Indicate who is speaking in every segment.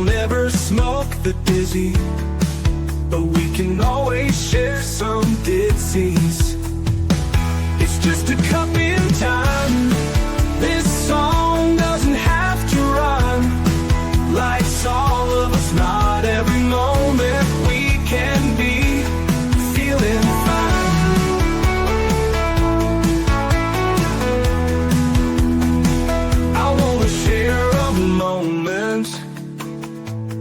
Speaker 1: never smoke the dizzy, but we can always share some disease. It's just a cup in time. This song doesn't have to rhyme. Life's all of us, not every moment we can be feeling fine. I wanna share a moment,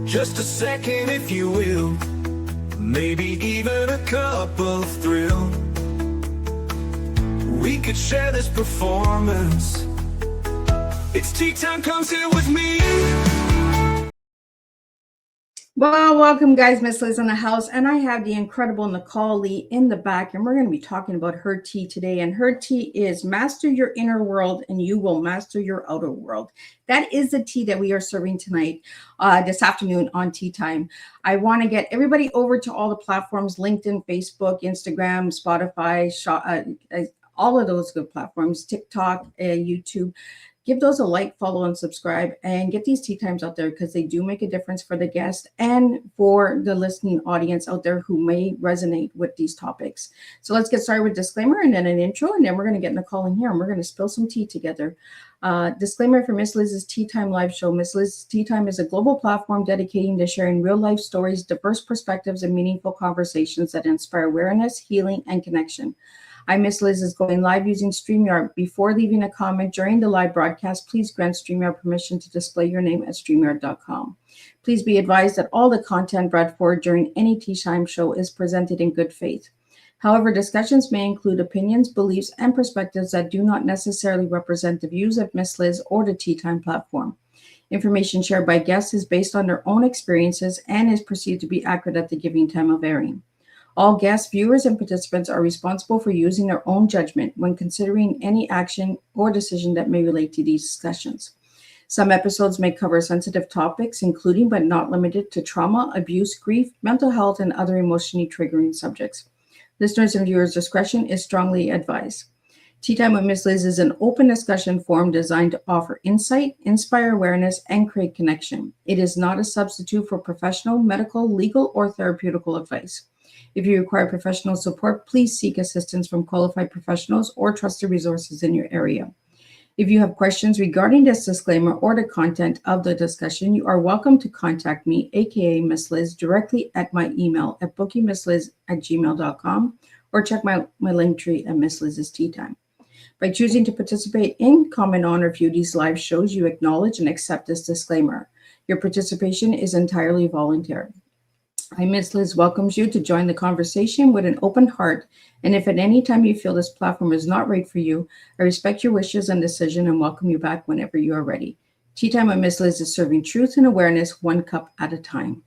Speaker 1: just a second if you will, maybe even a cup of thrill. We could share this performance. It's tea time, come sit with me.
Speaker 2: Well, welcome guys, Miss Liz in the house, and I have the incredible Nicole Lee in the back, and we're going to be talking about her tea today. And her tea is master your inner world and you will master your outer world. That is the tea that we are serving tonight, this afternoon on Tea Time. I want to get everybody over to all the platforms, LinkedIn, Facebook, Instagram, Spotify, all of those good platforms, TikTok, YouTube. Give those a like, follow, and subscribe, and get these tea times out there because they do make a difference for the guest and for the listening audience out there who may resonate with these topics. So let's get started with disclaimer and then an intro, and then we're going to get Nicole in here and we're going to spill some tea together. Disclaimer for Miss Liz's Tea Time live show. Miss Liz's Tea Time is a global platform dedicating to sharing real life stories, diverse perspectives, and meaningful conversations that inspire awareness, healing, and connection. I'm Miss Liz is going live using StreamYard. Before leaving a comment during the live broadcast, please grant StreamYard permission to display your name at StreamYard.com. Please be advised that all the content brought forward during any Tea Time show is presented in good faith. However, discussions may include opinions, beliefs, and perspectives that do not necessarily represent the views of Miss Liz or the Tea Time platform. Information shared by guests is based on their own experiences and is perceived to be accurate at the given time of airing. All guests, viewers, and participants are responsible for using their own judgment when considering any action or decision that may relate to these discussions. Some episodes may cover sensitive topics, including but not limited to trauma, abuse, grief, mental health, and other emotionally triggering subjects. Listeners' and viewers' discretion is strongly advised. Tea Time with Miss Liz is an open discussion forum designed to offer insight, inspire awareness, and create connection. It is not a substitute for professional, medical, legal, or therapeutical advice. If you require professional support, please seek assistance from qualified professionals or trusted resources in your area. If you have questions regarding this disclaimer or the content of the discussion, you are welcome to contact me, aka Miss Liz, directly at my email at bookingmissliz@gmail.com or check my link tree at Miss Liz's Tea Time. By choosing to participate in, comment on, or view these live shows, you acknowledge and accept this disclaimer. Your participation is entirely voluntary. I, Miss Liz, welcomes you to join the conversation with an open heart. And if at any time you feel this platform is not right for you, I respect your wishes and decision and welcome you back whenever you are ready. Tea Time with Miss Liz is serving truth and awareness one cup at a time.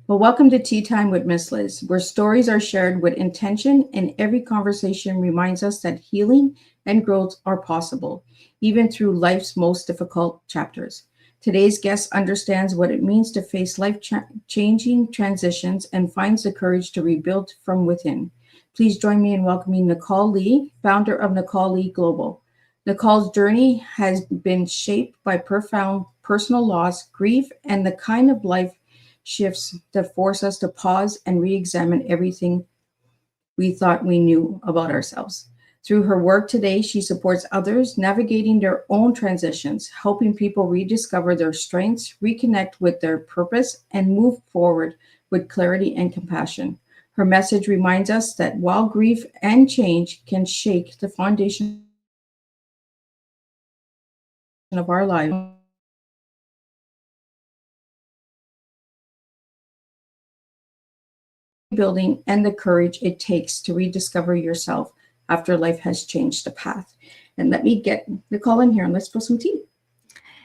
Speaker 2: Well, welcome to Tea Time with Miss Liz, where stories are shared with intention and every conversation reminds us that healing and growth are possible, even through life's most difficult chapters. Today's guest understands what it means to face life-changing transitions and finds the courage to rebuild from within. Please join me in welcoming Nicole Lee, founder of Nicole Lee Global. Nicole's journey has been shaped by profound personal loss, grief, and the kind of life shifts that force us to pause and re-examine everything we thought we knew about ourselves. Through her work today, she supports others navigating their own transitions, helping people rediscover their strengths, reconnect with their purpose, and move forward with clarity and compassion. Her message reminds us that while grief and change can shake the foundation of our lives, building and the courage it takes to rediscover yourself after life has changed the path. And let me get Nicole in here and let's spill some tea.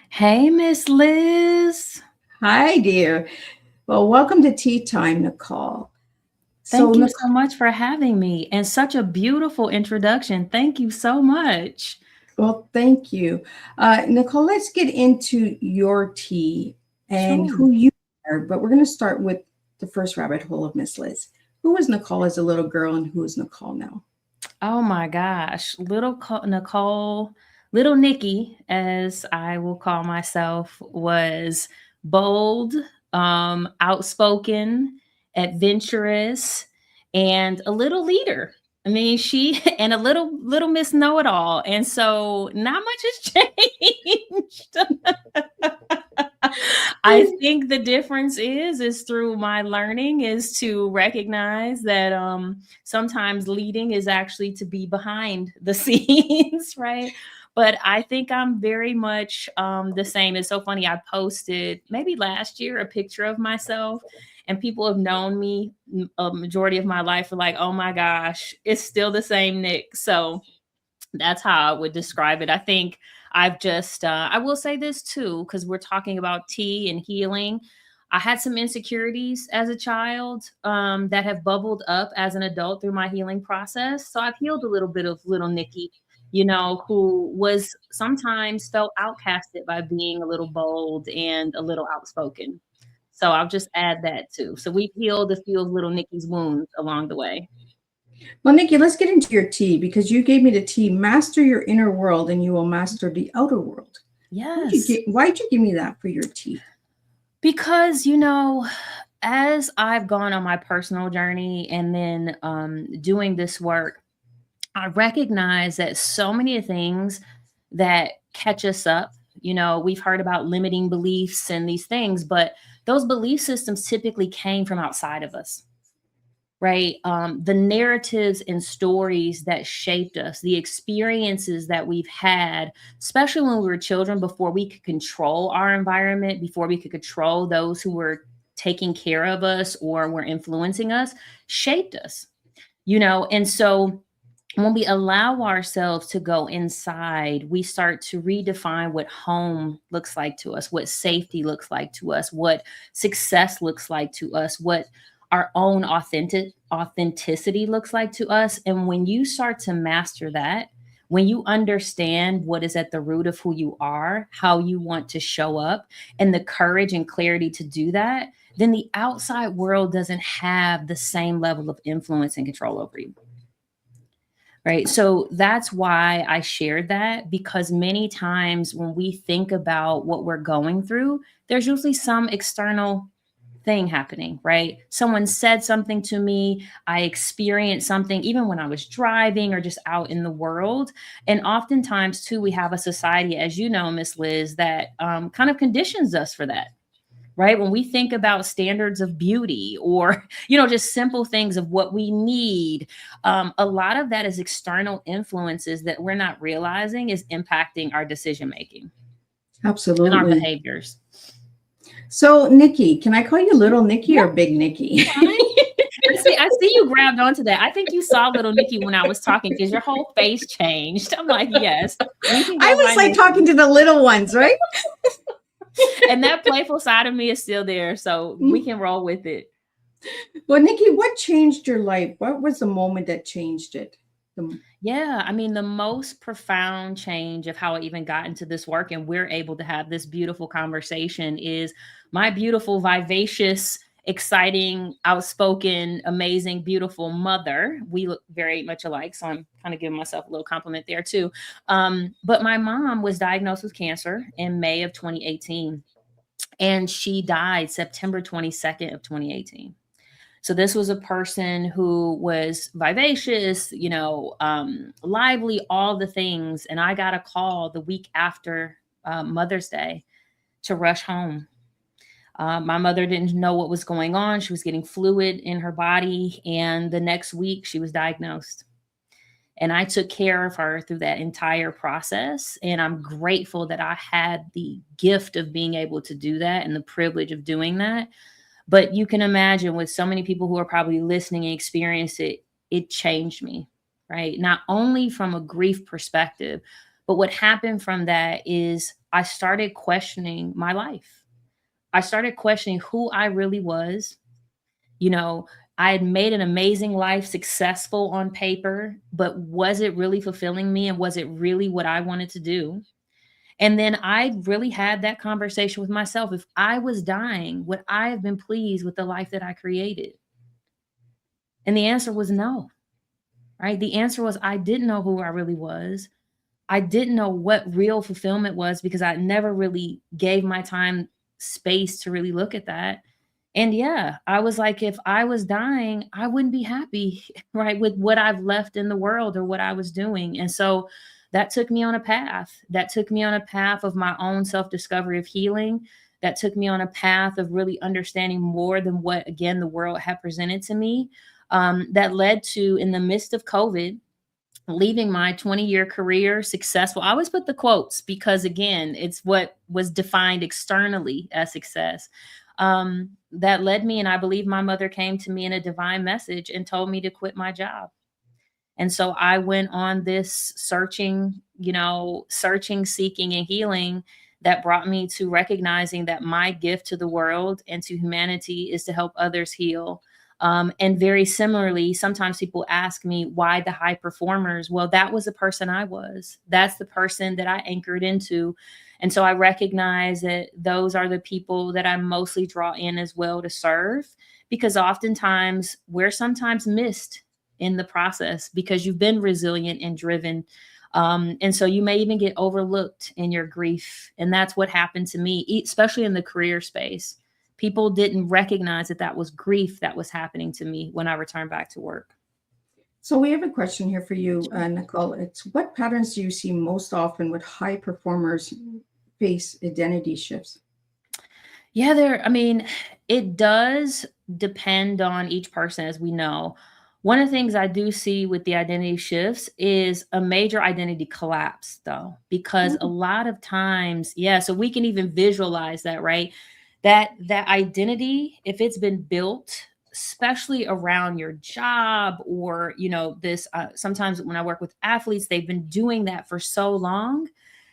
Speaker 3: Hey, Miss Liz.
Speaker 2: Hi, dear. Well, welcome to Tea Time, Nicole.
Speaker 3: Thank you so much for having me and such a beautiful introduction. Thank you so much.
Speaker 2: Well, thank you. Nicole, let's get into your tea and who you are, but we're going to start with the first rabbit hole of Miss Liz. Who was Nicole as a little girl and who is Nicole now?
Speaker 3: Oh my gosh. Little Nicole Little Nikki, as I will call myself, was bold, outspoken, adventurous, and a little leader. I mean, she and a little Miss Know It All, and so not much has changed. I think the difference is through my learning is to recognize that sometimes leading is actually to be behind the scenes, right? But I think I'm very much the same. It's so funny. I posted maybe last year a picture of myself, and people have known me a majority of my life are like, oh my gosh, it's still the same Nick. So that's how I would describe it. I think I've just, I will say this too, because we're talking about tea and healing. I had some insecurities as a child that have bubbled up as an adult through my healing process. So I've healed a little bit of little Nikki, who was sometimes felt outcasted by being a little bold and a little outspoken. So I'll just add that too. So we've healed a few of little Nikki's wounds along the way.
Speaker 2: Well, Nikki, let's get into your tea because you gave me the tea. Master your inner world, and you will master the outer world.
Speaker 3: Yes.
Speaker 2: Why'd you give me that for your tea?
Speaker 3: Because, as I've gone on my personal journey and then doing this work, I recognize that so many things that catch us up, we've heard about limiting beliefs and these things, but those belief systems typically came from outside of us. Right. The narratives and stories that shaped us, the experiences that we've had, especially when we were children, before we could control our environment, before we could control those who were taking care of us or were influencing us, shaped us, And so when we allow ourselves to go inside, we start to redefine what home looks like to us, what safety looks like to us, what success looks like to us, what our own authenticity looks like to us. And when you start to master that, when you understand what is at the root of who you are, how you want to show up, and the courage and clarity to do that, then the outside world doesn't have the same level of influence and control over you. Right. So that's why I shared that, because many times when we think about what we're going through, there's usually some external thing happening, right? Someone said something to me. I experienced something, even when I was driving or just out in the world. And oftentimes, too, we have a society, as you know, Miss Liz, that kind of conditions us for that. Right. When we think about standards of beauty or, just simple things of what we need, a lot of that is external influences that we're not realizing is impacting our decision making and our
Speaker 2: Absolutely.
Speaker 3: behaviors.
Speaker 2: So, Nikki, can I call you Little Nikki or Big Nikki?
Speaker 3: I see you grabbed onto that. I think you saw Little Nikki when I was talking because your whole face changed. I'm like, yes, we can go
Speaker 2: I was
Speaker 3: by
Speaker 2: like
Speaker 3: Nikki.
Speaker 2: talking to the little ones, right?
Speaker 3: And that playful side of me is still there, so we can roll with it.
Speaker 2: Well, Nikki, what changed your life? What was the moment that changed it?
Speaker 3: Yeah, I mean, the most profound change of how I even got into this work and we're able to have this beautiful conversation is my beautiful, vivacious, exciting, outspoken, amazing, beautiful mother. We look very much alike, so I'm kind of giving myself a little compliment there too. But my mom was diagnosed with cancer in May of 2018, and she died September 22nd of 2018. So this was a person who was vivacious, lively, all the things. And I got a call the week after Mother's Day to rush home. My mother didn't know what was going on. She was getting fluid in her body. And the next week she was diagnosed. And I took care of her through that entire process. And I'm grateful that I had the gift of being able to do that and the privilege of doing that. But you can imagine with so many people who are probably listening and experience it, it changed me, right? Not only from a grief perspective, but what happened from that is I started questioning my life. I started questioning who I really was. I had made an amazing life, successful on paper, but was it really fulfilling me? And was it really what I wanted to do? And then I really had that conversation with myself. If I was dying, would I have been pleased with the life that I created? And the answer was no, right? The answer was I didn't know who I really was. I didn't know what real fulfillment was because I never really gave my time space to really look at that. And yeah, I was like, if I was dying, I wouldn't be happy, right, with what I've left in the world or what I was doing. And so that took me on a path. That took me on a path of my own self discovery of healing. That took me on a path of really understanding more than what, again, the world had presented to me. That led to, in the midst of COVID, leaving my 20-year career successful. I always put the quotes because, again, it's what was defined externally as success. That led me, and I believe my mother came to me in a divine message and told me to quit my job. And so I went on this searching, searching, seeking, and healing that brought me to recognizing that my gift to the world and to humanity is to help others heal. And very similarly, sometimes people ask me why the high performers. Well, that was the person I was. That's the person that I anchored into. And so I recognize that those are the people that I mostly draw in as well to serve, because oftentimes we're sometimes missed in the process because you've been resilient and driven. And so you may even get overlooked in your grief. And that's what happened to me, especially in the career space. People didn't recognize that that was grief that was happening to me when I returned back to work.
Speaker 2: So we have a question here for you, Nicole. It's, what patterns do you see most often with high performers face identity shifts?
Speaker 3: Yeah, it does depend on each person, as we know. One of the things I do see with the identity shifts is a major identity collapse, though, because a lot of times, so we can even visualize that, right? That identity, if it's been built, especially around your job or, this, sometimes when I work with athletes, they've been doing that for so long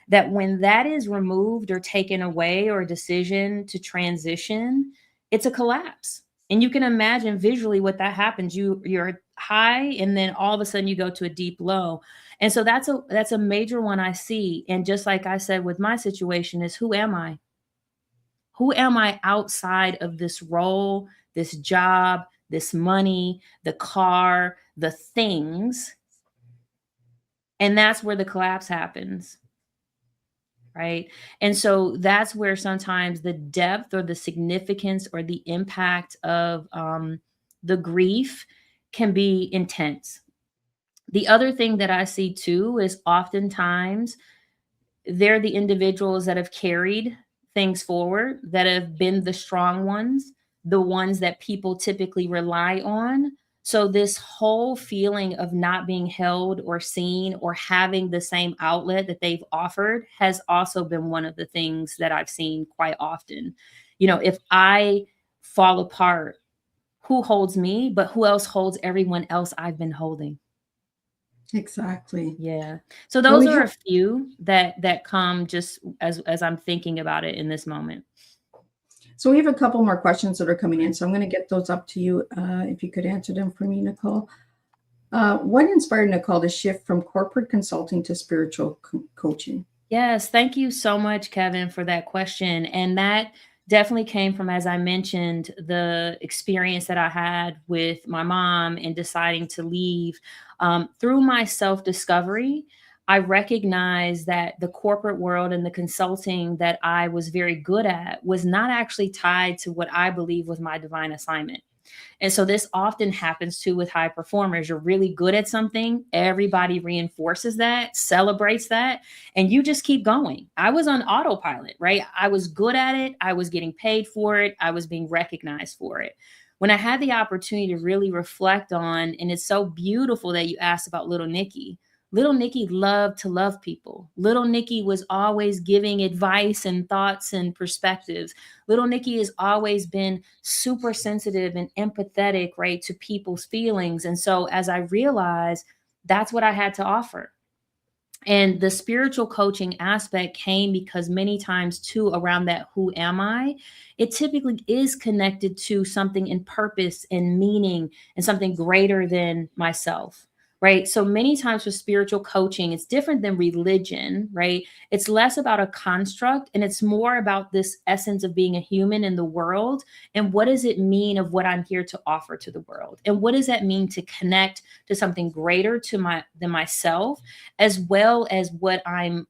Speaker 3: that when that is removed or taken away, or a decision to transition, it's a collapse. And you can imagine visually what that happens. You're high, and then all of a sudden you go to a deep low. And so that's a major one I see. And just like I said with my situation, is who am I? Who am I outside of this role, this job, this money, the car, the things? And that's where the collapse happens. Right. And so that's where sometimes the depth or the significance or the impact of the grief can be intense. The other thing that I see too is oftentimes they're the individuals that have carried things forward, that have been the strong ones, the ones that people typically rely on. So this whole feeling of not being held or seen or having the same outlet that they've offered has also been one of the things that I've seen quite often. If I fall apart, who holds me, but who else holds everyone else I've been holding?
Speaker 2: Exactly.
Speaker 3: Yeah. So those are a few that come just as I'm thinking about it in this moment.
Speaker 2: So we have a couple more questions that are coming in. So I'm going to get those up to you. If you could answer them for me, Nicole. What inspired Nicole to shift from corporate consulting to spiritual coaching?
Speaker 3: Yes. Thank you so much, Kevin, for that question. And that definitely came from, as I mentioned, the experience that I had with my mom and deciding to leave. Through my self-discovery, I recognized that the corporate world and the consulting that I was very good at was not actually tied to what I believe was my divine assignment. And so this often happens too with high performers. You're really good at something. Everybody reinforces that, celebrates that, and you just keep going. I was on autopilot, right? I was good at it. I was getting paid for it. I was being recognized for it. When I had the opportunity to really reflect on, and it's so beautiful that you asked about little Nikki. Little Nikki loved to love people. Little Nikki was always giving advice and thoughts and perspectives. Little Nikki has always been super sensitive and empathetic, right, to people's feelings. And so as I realized, that's what I had to offer. And the spiritual coaching aspect came because many times too, around that, who am I? It typically is connected to something in purpose and meaning and something greater than myself. right? So many times with spiritual coaching, it's different than religion, right? It's less about a construct and it's more about this essence of being a human in the world. And what does it mean of what I'm here to offer to the world? And what does that mean to connect to something greater to than myself, as well as what I'm,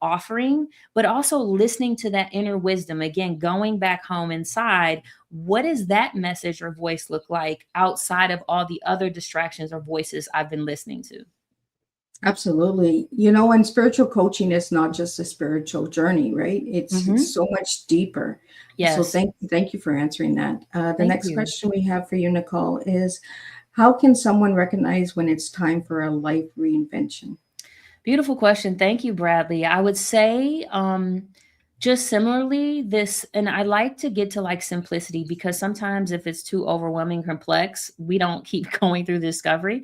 Speaker 3: offering, but also listening to that inner wisdom. Again, going back home inside, what does that message or voice look like outside of all the other distractions or voices I've been listening to?
Speaker 2: Absolutely. And spiritual coaching is not just a spiritual journey, right? It's
Speaker 3: Hmm.
Speaker 2: so much deeper. So
Speaker 3: Yes.
Speaker 2: thank you for answering that. The
Speaker 3: Thank
Speaker 2: next
Speaker 3: you.
Speaker 2: question we have for you, Nicole, is how can someone recognize when it's time for a life reinvention?
Speaker 3: Beautiful question. Thank you, Bradley. I would say, just similarly, this, and I like to get to like simplicity because sometimes if it's too overwhelming, complex, we don't keep going through discovery.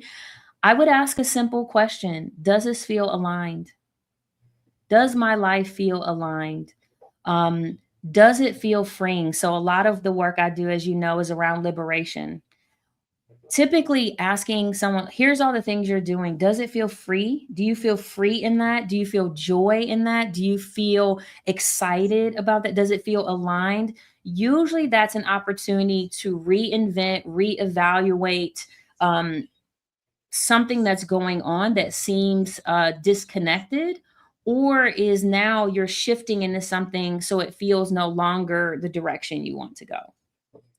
Speaker 3: I would ask a simple question: does this feel aligned? Does my life feel aligned? Um, does it feel freeing? So, a lot of the work I do, as you know, is around liberation. Typically asking someone, here's all the things you're doing. Does it feel free? Do you feel free in that? Do you feel joy in that? Do you feel excited about that? Does it feel aligned? Usually that's an opportunity to reinvent, reevaluate um, something that's going on that seems disconnected, or is now you're shifting into something so it feels no longer the direction you want to go.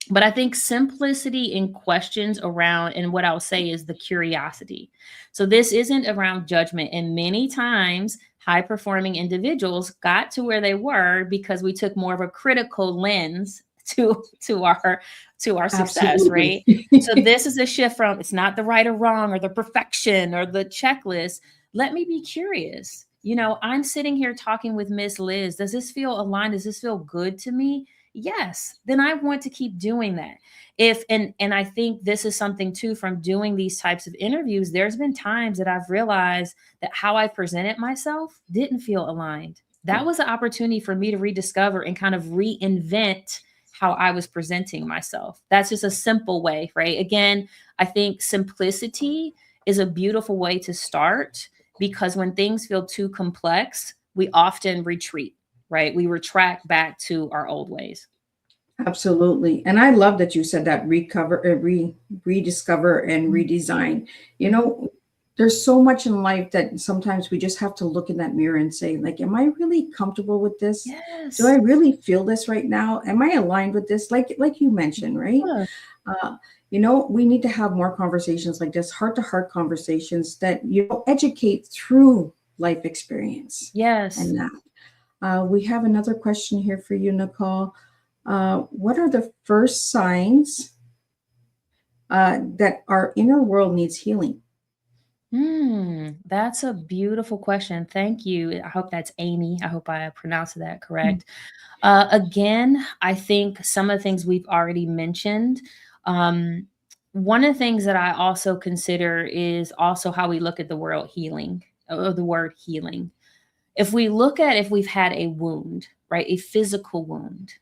Speaker 3: But I think simplicity in questions around, and what I'll say is the curiosity. So this isn't around judgment. And many times, high performing individuals got to where they were because we took more of a critical lens to our success,
Speaker 2: Absolutely.
Speaker 3: right? So this is a shift from, it's not the right or wrong or the perfection or the checklist. Let me be curious. I'm sitting here talking with Miss Liz. Does this feel aligned? Does this feel good to me? Yes, then I want to keep doing that. If and I think this is something too from doing these types of interviews, there's been times that I've realized that how I presented myself didn't feel aligned. That was an opportunity for me to rediscover and kind of reinvent how I was presenting myself. That's just a simple way, right? Again, I think simplicity is a beautiful way to start, because when things feel too complex, we often retreat, right? We retract back to our old ways.
Speaker 2: Absolutely. And I love that you said that rediscover and
Speaker 3: Mhm.
Speaker 2: redesign. You
Speaker 3: Mhm.
Speaker 2: know, there's so much in life that sometimes we just have to look in that mirror and say, like, am I really comfortable with this? Do I
Speaker 3: Yes.
Speaker 2: really feel this right now? Am I aligned with this? Like you mentioned, right?
Speaker 3: Yeah.
Speaker 2: Uh, we need to have more conversations like this, heart-to-heart conversations that educate through life experience
Speaker 3: Yes.
Speaker 2: and that. We have another question here for you, Nicole. What are the first signs that our inner world needs healing?
Speaker 3: That's a beautiful question. Thank you. I hope that's Amy. I hope I pronounced that
Speaker 2: Mm.
Speaker 3: correct. Again, I think some of the things we've already mentioned. Um, One of the things that I also consider is also how we look at the world healing, or the word healing. If we've had a wound, right, a physical wound,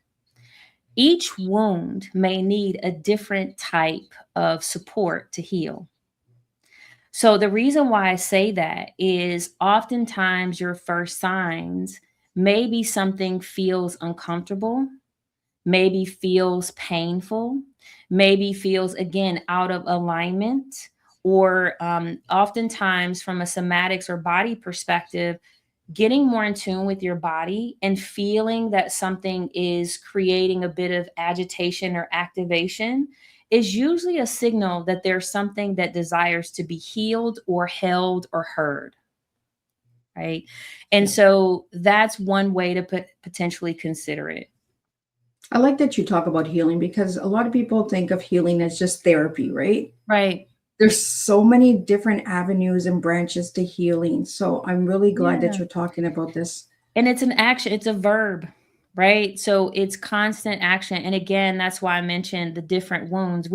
Speaker 3: each wound may need a different type of support to heal. So the reason why I say that is oftentimes your first signs, maybe something feels uncomfortable, maybe feels painful, maybe feels again out of alignment, or oftentimes from a somatics or body perspective, getting more in tune with your body and feeling that something is creating a bit of agitation or activation is usually a signal that there's something that desires to be healed or held or heard, right? And
Speaker 2: Yeah.
Speaker 3: so that's one way to potentially consider it.
Speaker 2: I like that you talk about healing because a lot of people think of healing as just therapy, right?
Speaker 3: Right.
Speaker 2: There's so many different avenues and branches to healing. So I'm really glad that
Speaker 3: Yeah.
Speaker 2: you're talking about this.
Speaker 3: And it's an action, it's a verb, right? So it's constant action. And again, that's why I mentioned the different wounds.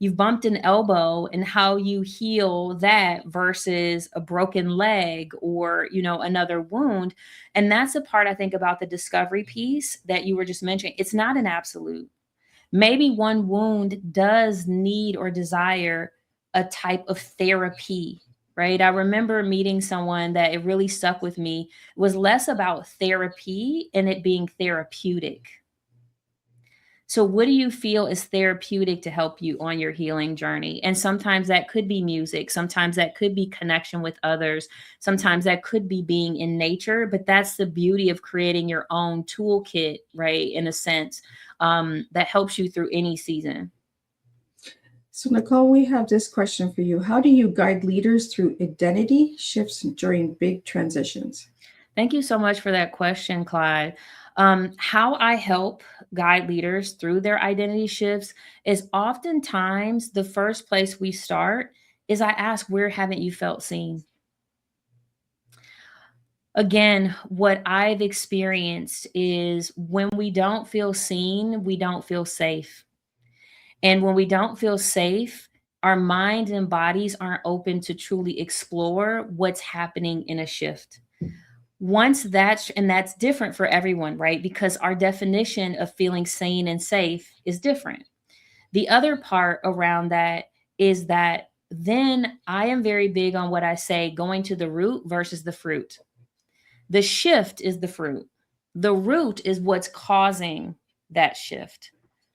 Speaker 3: You've bumped an elbow, and how you heal that versus a broken leg or, another wound. And that's the part I think about the discovery piece that you were just mentioning. It's not an absolute. Maybe one wound does need or desire a type of therapy, right? I remember meeting someone that it really stuck with me. It was less about therapy and it being therapeutic. So, what do you feel is therapeutic to help you on your healing journey? And sometimes that could be music, sometimes that could be connection with others, sometimes that could be being in nature. But that's the beauty of creating your own toolkit, right? In a sense, that helps you through any season.
Speaker 2: So, Nicole, we have this question for you. How do you guide leaders through identity shifts during big transitions?
Speaker 3: Thank you so much for that question, Clyde. How I help guide leaders through their identity shifts is oftentimes the first place we start is I ask, where haven't you felt seen? Again, what I've experienced is when we don't feel seen, we don't feel safe. And when we don't feel safe, our mind and bodies aren't open to truly explore what's happening in a shift. Once that's, and that's different for everyone, right? Because our definition of feeling sane and safe is different. The other part around that is that then I am very big on what I say going to the root versus the fruit. The shift is the fruit. The root is what's causing that shift,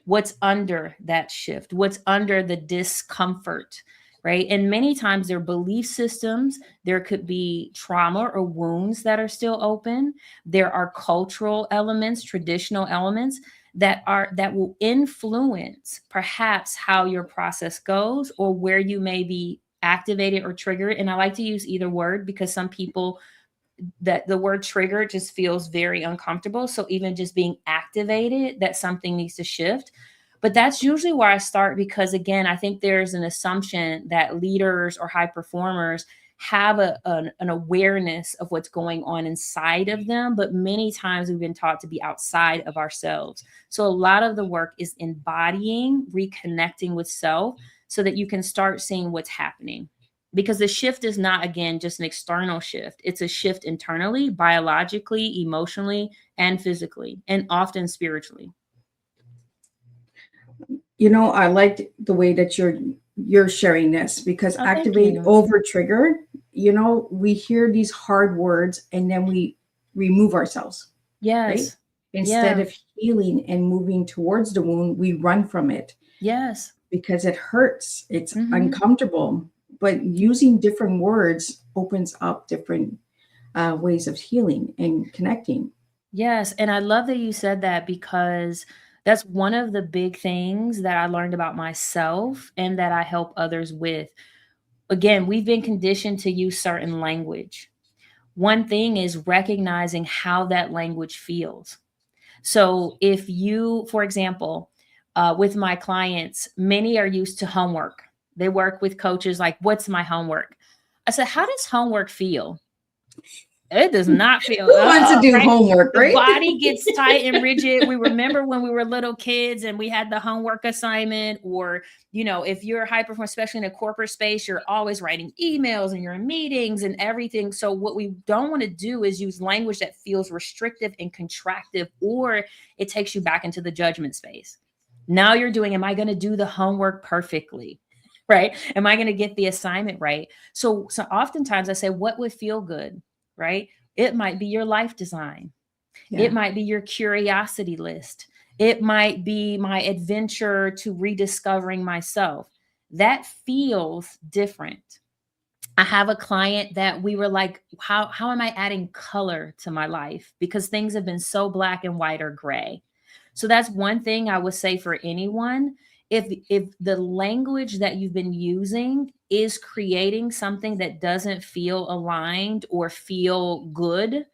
Speaker 3: what's under that shift, what's under the discomfort, right? And many times there are belief systems, there could be trauma or wounds that are still open. There are cultural elements, traditional elements that will influence perhaps how your process goes or where you may be activated or triggered. And I like to use either word because some people that the word trigger just feels very uncomfortable. So even just being activated, that something needs to shift. But that's usually where I start because, again, I think there's an assumption that leaders or high performers have an awareness of what's going on inside of them. But many times we've been taught to be outside of ourselves. So a lot of the work is embodying, reconnecting with self so that you can start seeing what's happening. Because the shift is not, again, just an external shift. It's a shift internally, biologically, emotionally, and physically, and often spiritually.
Speaker 2: You know, I liked the way that you're sharing this because
Speaker 3: Oh, thank
Speaker 2: activate,
Speaker 3: you.
Speaker 2: over, trigger. You know, we hear these hard words and then we remove ourselves, right?
Speaker 3: Yes.
Speaker 2: Instead
Speaker 3: Yeah.
Speaker 2: of healing and moving towards the wound, we run from it
Speaker 3: Yes.
Speaker 2: because it hurts. It's
Speaker 3: Mhm.
Speaker 2: uncomfortable. But using different words opens up different ways of healing and connecting.
Speaker 3: Yes, and I love that you said that because that's one of the big things that I learned about myself and that I help others with. Again, we've been conditioned to use certain language. One thing is recognizing how that language feels. So if you, for example, with my clients, many are used to homework. They work with coaches like, what's my homework? I said, how does homework feel? It does not feel,
Speaker 2: Who wants to do
Speaker 3: right?
Speaker 2: homework,
Speaker 3: The
Speaker 2: right?
Speaker 3: body gets tight and rigid. We remember when we were little kids and we had the homework assignment, or, if you're high performer, especially in a corporate space, you're always writing emails and you're in meetings and everything. So what we don't want to do is use language that feels restrictive and contractive, or it takes you back into the judgment space. Now you're doing, am I going to do the homework perfectly? Right? Am I going to get the assignment right? So oftentimes I say, what would feel good? Right? It might be your life design. It
Speaker 2: Yeah.
Speaker 3: might be your curiosity list. It might be my adventure to rediscovering myself. That feels different. I have a client that we were like, how am I adding color to my life? Because things have been so black and white or gray. So that's one thing I would say for anyone. If the language that you've been using is creating something that doesn't feel aligned or feel good,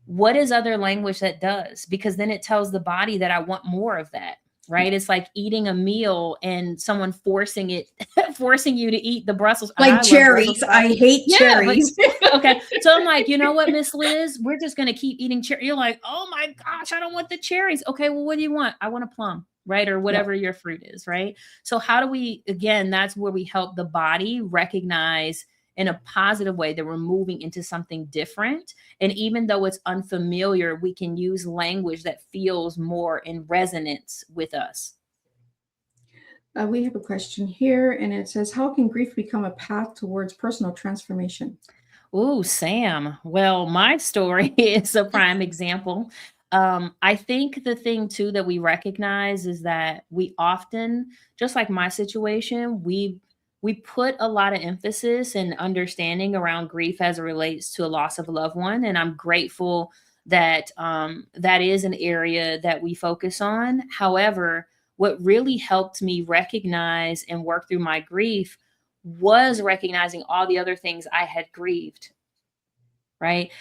Speaker 3: what is other language that does? Because then it tells the body that I want more of that, right? It's like eating a meal and someone forcing it, forcing you to eat the Brussels. And
Speaker 2: Like
Speaker 3: I love Brussels
Speaker 2: cherries. I
Speaker 3: sprouts.
Speaker 2: hate
Speaker 3: Yeah, but
Speaker 2: cherries.
Speaker 3: okay. So I'm like, you know what, Miss Liz, we're just gonna keep eating cherries. You're like, oh my gosh, I don't want the cherries. Okay, well, what do you want? I want a plum, right? Or
Speaker 2: Yeah.
Speaker 3: whatever your fruit is, right? So how do we, again, that's where we help the body recognize in a positive way that we're moving into something different. And even though it's unfamiliar, we can use language that feels more in resonance with us.
Speaker 2: We have a question here, and it says, how can grief become a path towards personal transformation?
Speaker 3: Ooh, Sam. Well, my story is a prime example. I think the thing too that we recognize is that we often, just like my situation, we put a lot of emphasis and understanding around grief as it relates to a loss of a loved one, and I'm grateful that that is an area that we focus on. However, what really helped me recognize and work through my grief was recognizing all the other things I had grieved, right?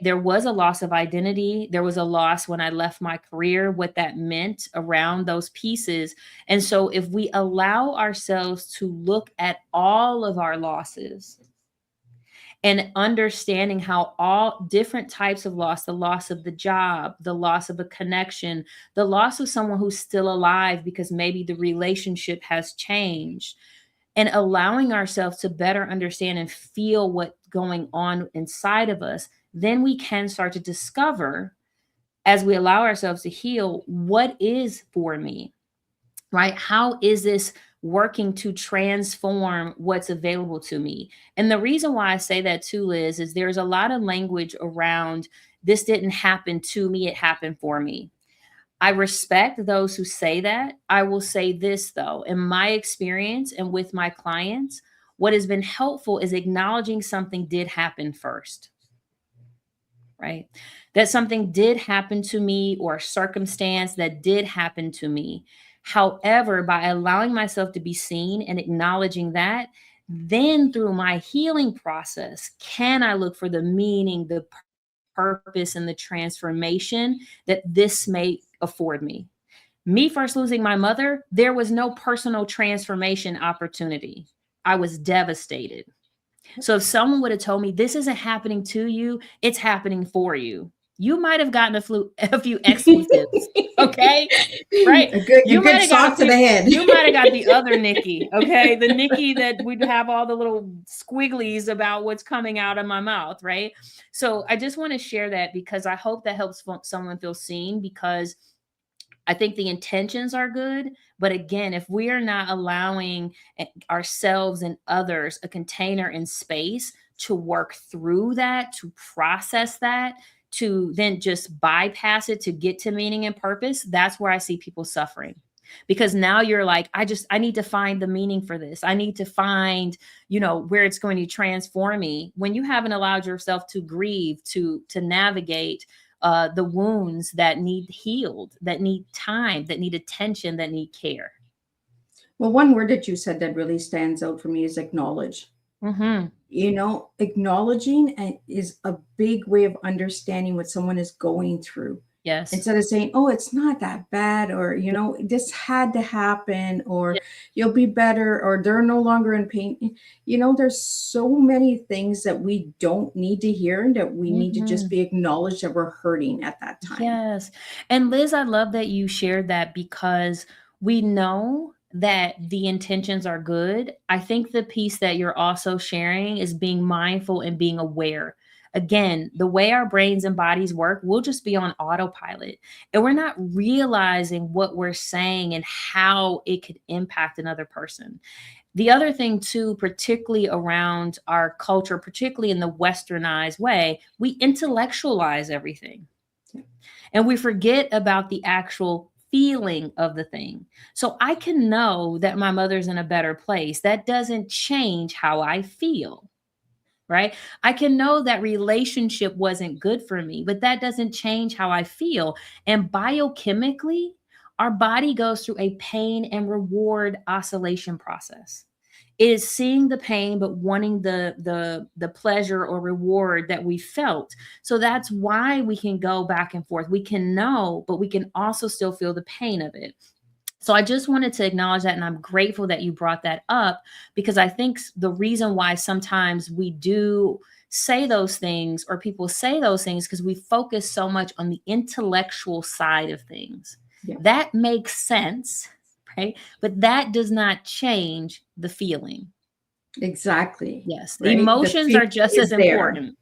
Speaker 3: There was a loss of identity, there was a loss when I left my career, what that meant around those pieces. And so if we allow ourselves to look at all of our losses and understanding how all different types of loss, the loss of the job, the loss of a connection, the loss of someone who's still alive because maybe the relationship has changed, and allowing ourselves to better understand and feel what's going on inside of us, then we can start to discover, as we allow ourselves to heal, what is for me, right? How is this working to transform what's available to me? And the reason why I say that too, Liz, is there's a lot of language around this didn't happen to me, it happened for me. I respect those who say that. I will say this though, in my experience and with my clients, what has been helpful is acknowledging something did happen first, right? That something did happen to me or a circumstance that did happen to me. However, by allowing myself to be seen and acknowledging that, then through my healing process, can I look for the meaning, the purpose, and the transformation that this may afford me? Me first losing my mother, there was no personal transformation opportunity. I was devastated. So if someone would have told me this isn't happening to you, it's happening for you, you might have gotten a few exclusives. Okay. Right.
Speaker 2: A good sock to the head.
Speaker 3: You might have got the other Nikki. Okay. The Nikki that would have all the little squigglies about what's coming out of my mouth. Right. So I just want to share that because I hope that helps someone feel seen, because I think the intentions are good. But again, if we are not allowing ourselves and others a container and space to work through that, to process that, to then just bypass it to get to meaning and purpose, that's where I see people suffering. Because now you're like, I need to find the meaning for this. I need to find, where it's going to transform me. When you haven't allowed yourself to grieve, to navigate the wounds that need healed, that need time, that need attention, that need care.
Speaker 2: Well, one word that you said that really stands out for me is acknowledge.
Speaker 3: Mm-hmm.
Speaker 2: Acknowledging is a big way of understanding what someone is going through.
Speaker 3: Yes.
Speaker 2: Instead of saying, oh, it's not that bad, or, this had to happen, or
Speaker 3: Yeah.
Speaker 2: you'll be better, or they're no longer in pain. There's so many things that we don't need to hear, and that we need to just be acknowledged that we're hurting at that time.
Speaker 3: Yes. And Liz, I love that you shared that, because we know that the intentions are good. I think the piece that you're also sharing is being mindful and being aware. Again, the way our brains and bodies work, we'll just be on autopilot, and we're not realizing what we're saying and how it could impact another person. The other thing too, particularly around our culture, particularly in the westernized way, we intellectualize everything.
Speaker 2: Yeah.
Speaker 3: And we forget about the actual feeling of the thing. So I can know that my mother's in a better place. That doesn't change how I feel. Right? I can know that relationship wasn't good for me, but that doesn't change how I feel. And biochemically, our body goes through a pain and reward oscillation process. It is seeing the pain, but wanting the pleasure or reward that we felt. So that's why we can go back and forth. We can know, but we can also still feel the pain of it. So I just wanted to acknowledge that, and I'm grateful that you brought that up, because I think the reason why sometimes we do say those things, or people say those things, because we focus so much on the intellectual side of things.
Speaker 2: Yeah.
Speaker 3: That makes sense, right? But that does not change the feeling.
Speaker 2: Exactly.
Speaker 3: Yes.
Speaker 2: Right?
Speaker 3: Emotions are just as important.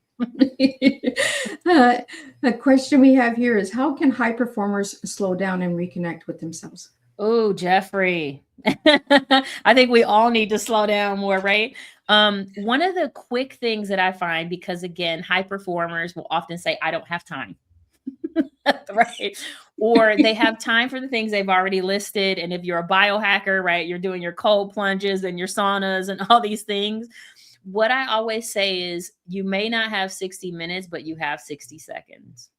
Speaker 2: A question we have here is, how can high performers slow down and reconnect with themselves?
Speaker 3: Oh, Jeffrey. I think we all need to slow down more, right? One of the quick things that I find, because again, high performers will often say, I don't have time. Right. Or they have time for the things they've already listed. And if you're a biohacker, right, you're doing your cold plunges and your saunas and all these things. What I always say is you may not have 60 minutes, but you have 60 seconds.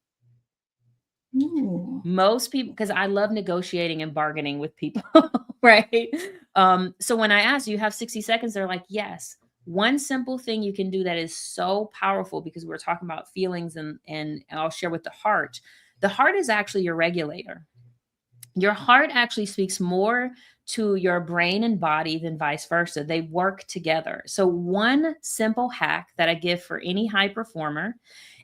Speaker 2: Ooh.
Speaker 3: Most people, because I love negotiating and bargaining with people, right? So when I ask, you have 60 seconds, they're like, yes. One simple thing you can do that is so powerful, because we're talking about feelings, and I'll share with the heart. The heart is actually your regulator. Your heart actually speaks more to your brain and body than vice versa. They work together. So one simple hack that I give for any high performer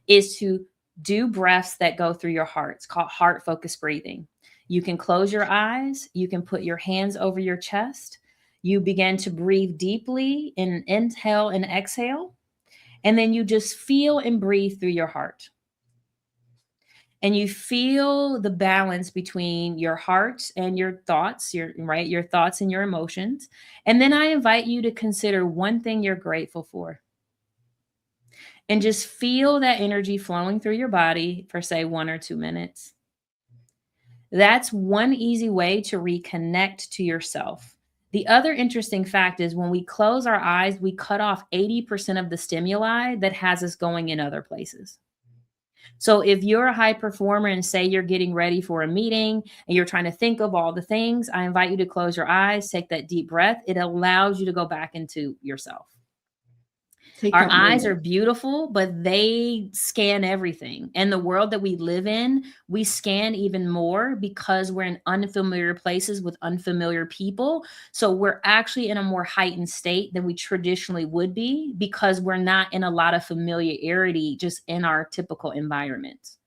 Speaker 3: is to do breaths that go through your heart. It's called heart focused breathing. You can close your eyes. You can put your hands over your chest. You begin to breathe deeply in inhale and exhale. And then you just feel and breathe through your heart. And you feel the balance between your heart and your thoughts, your thoughts and your emotions. And then I invite you to consider one thing you're grateful for. And just feel that energy flowing through your body for, say, 1 or 2 minutes. That's one easy way to reconnect to yourself. The other interesting fact is when we close our eyes, we cut off 80% of the stimuli that has us going in other places. So if you're a high performer and say you're getting ready for a meeting and you're trying to think of all the things, I invite you to close your eyes, take that deep breath. It allows you to go back into yourself. Our eyes are beautiful, but they scan everything. And the world that we live in, we scan even more because we're in unfamiliar places with unfamiliar people. So we're actually in a more heightened state than we traditionally would be, because we're not in a lot of familiarity just in our typical environments.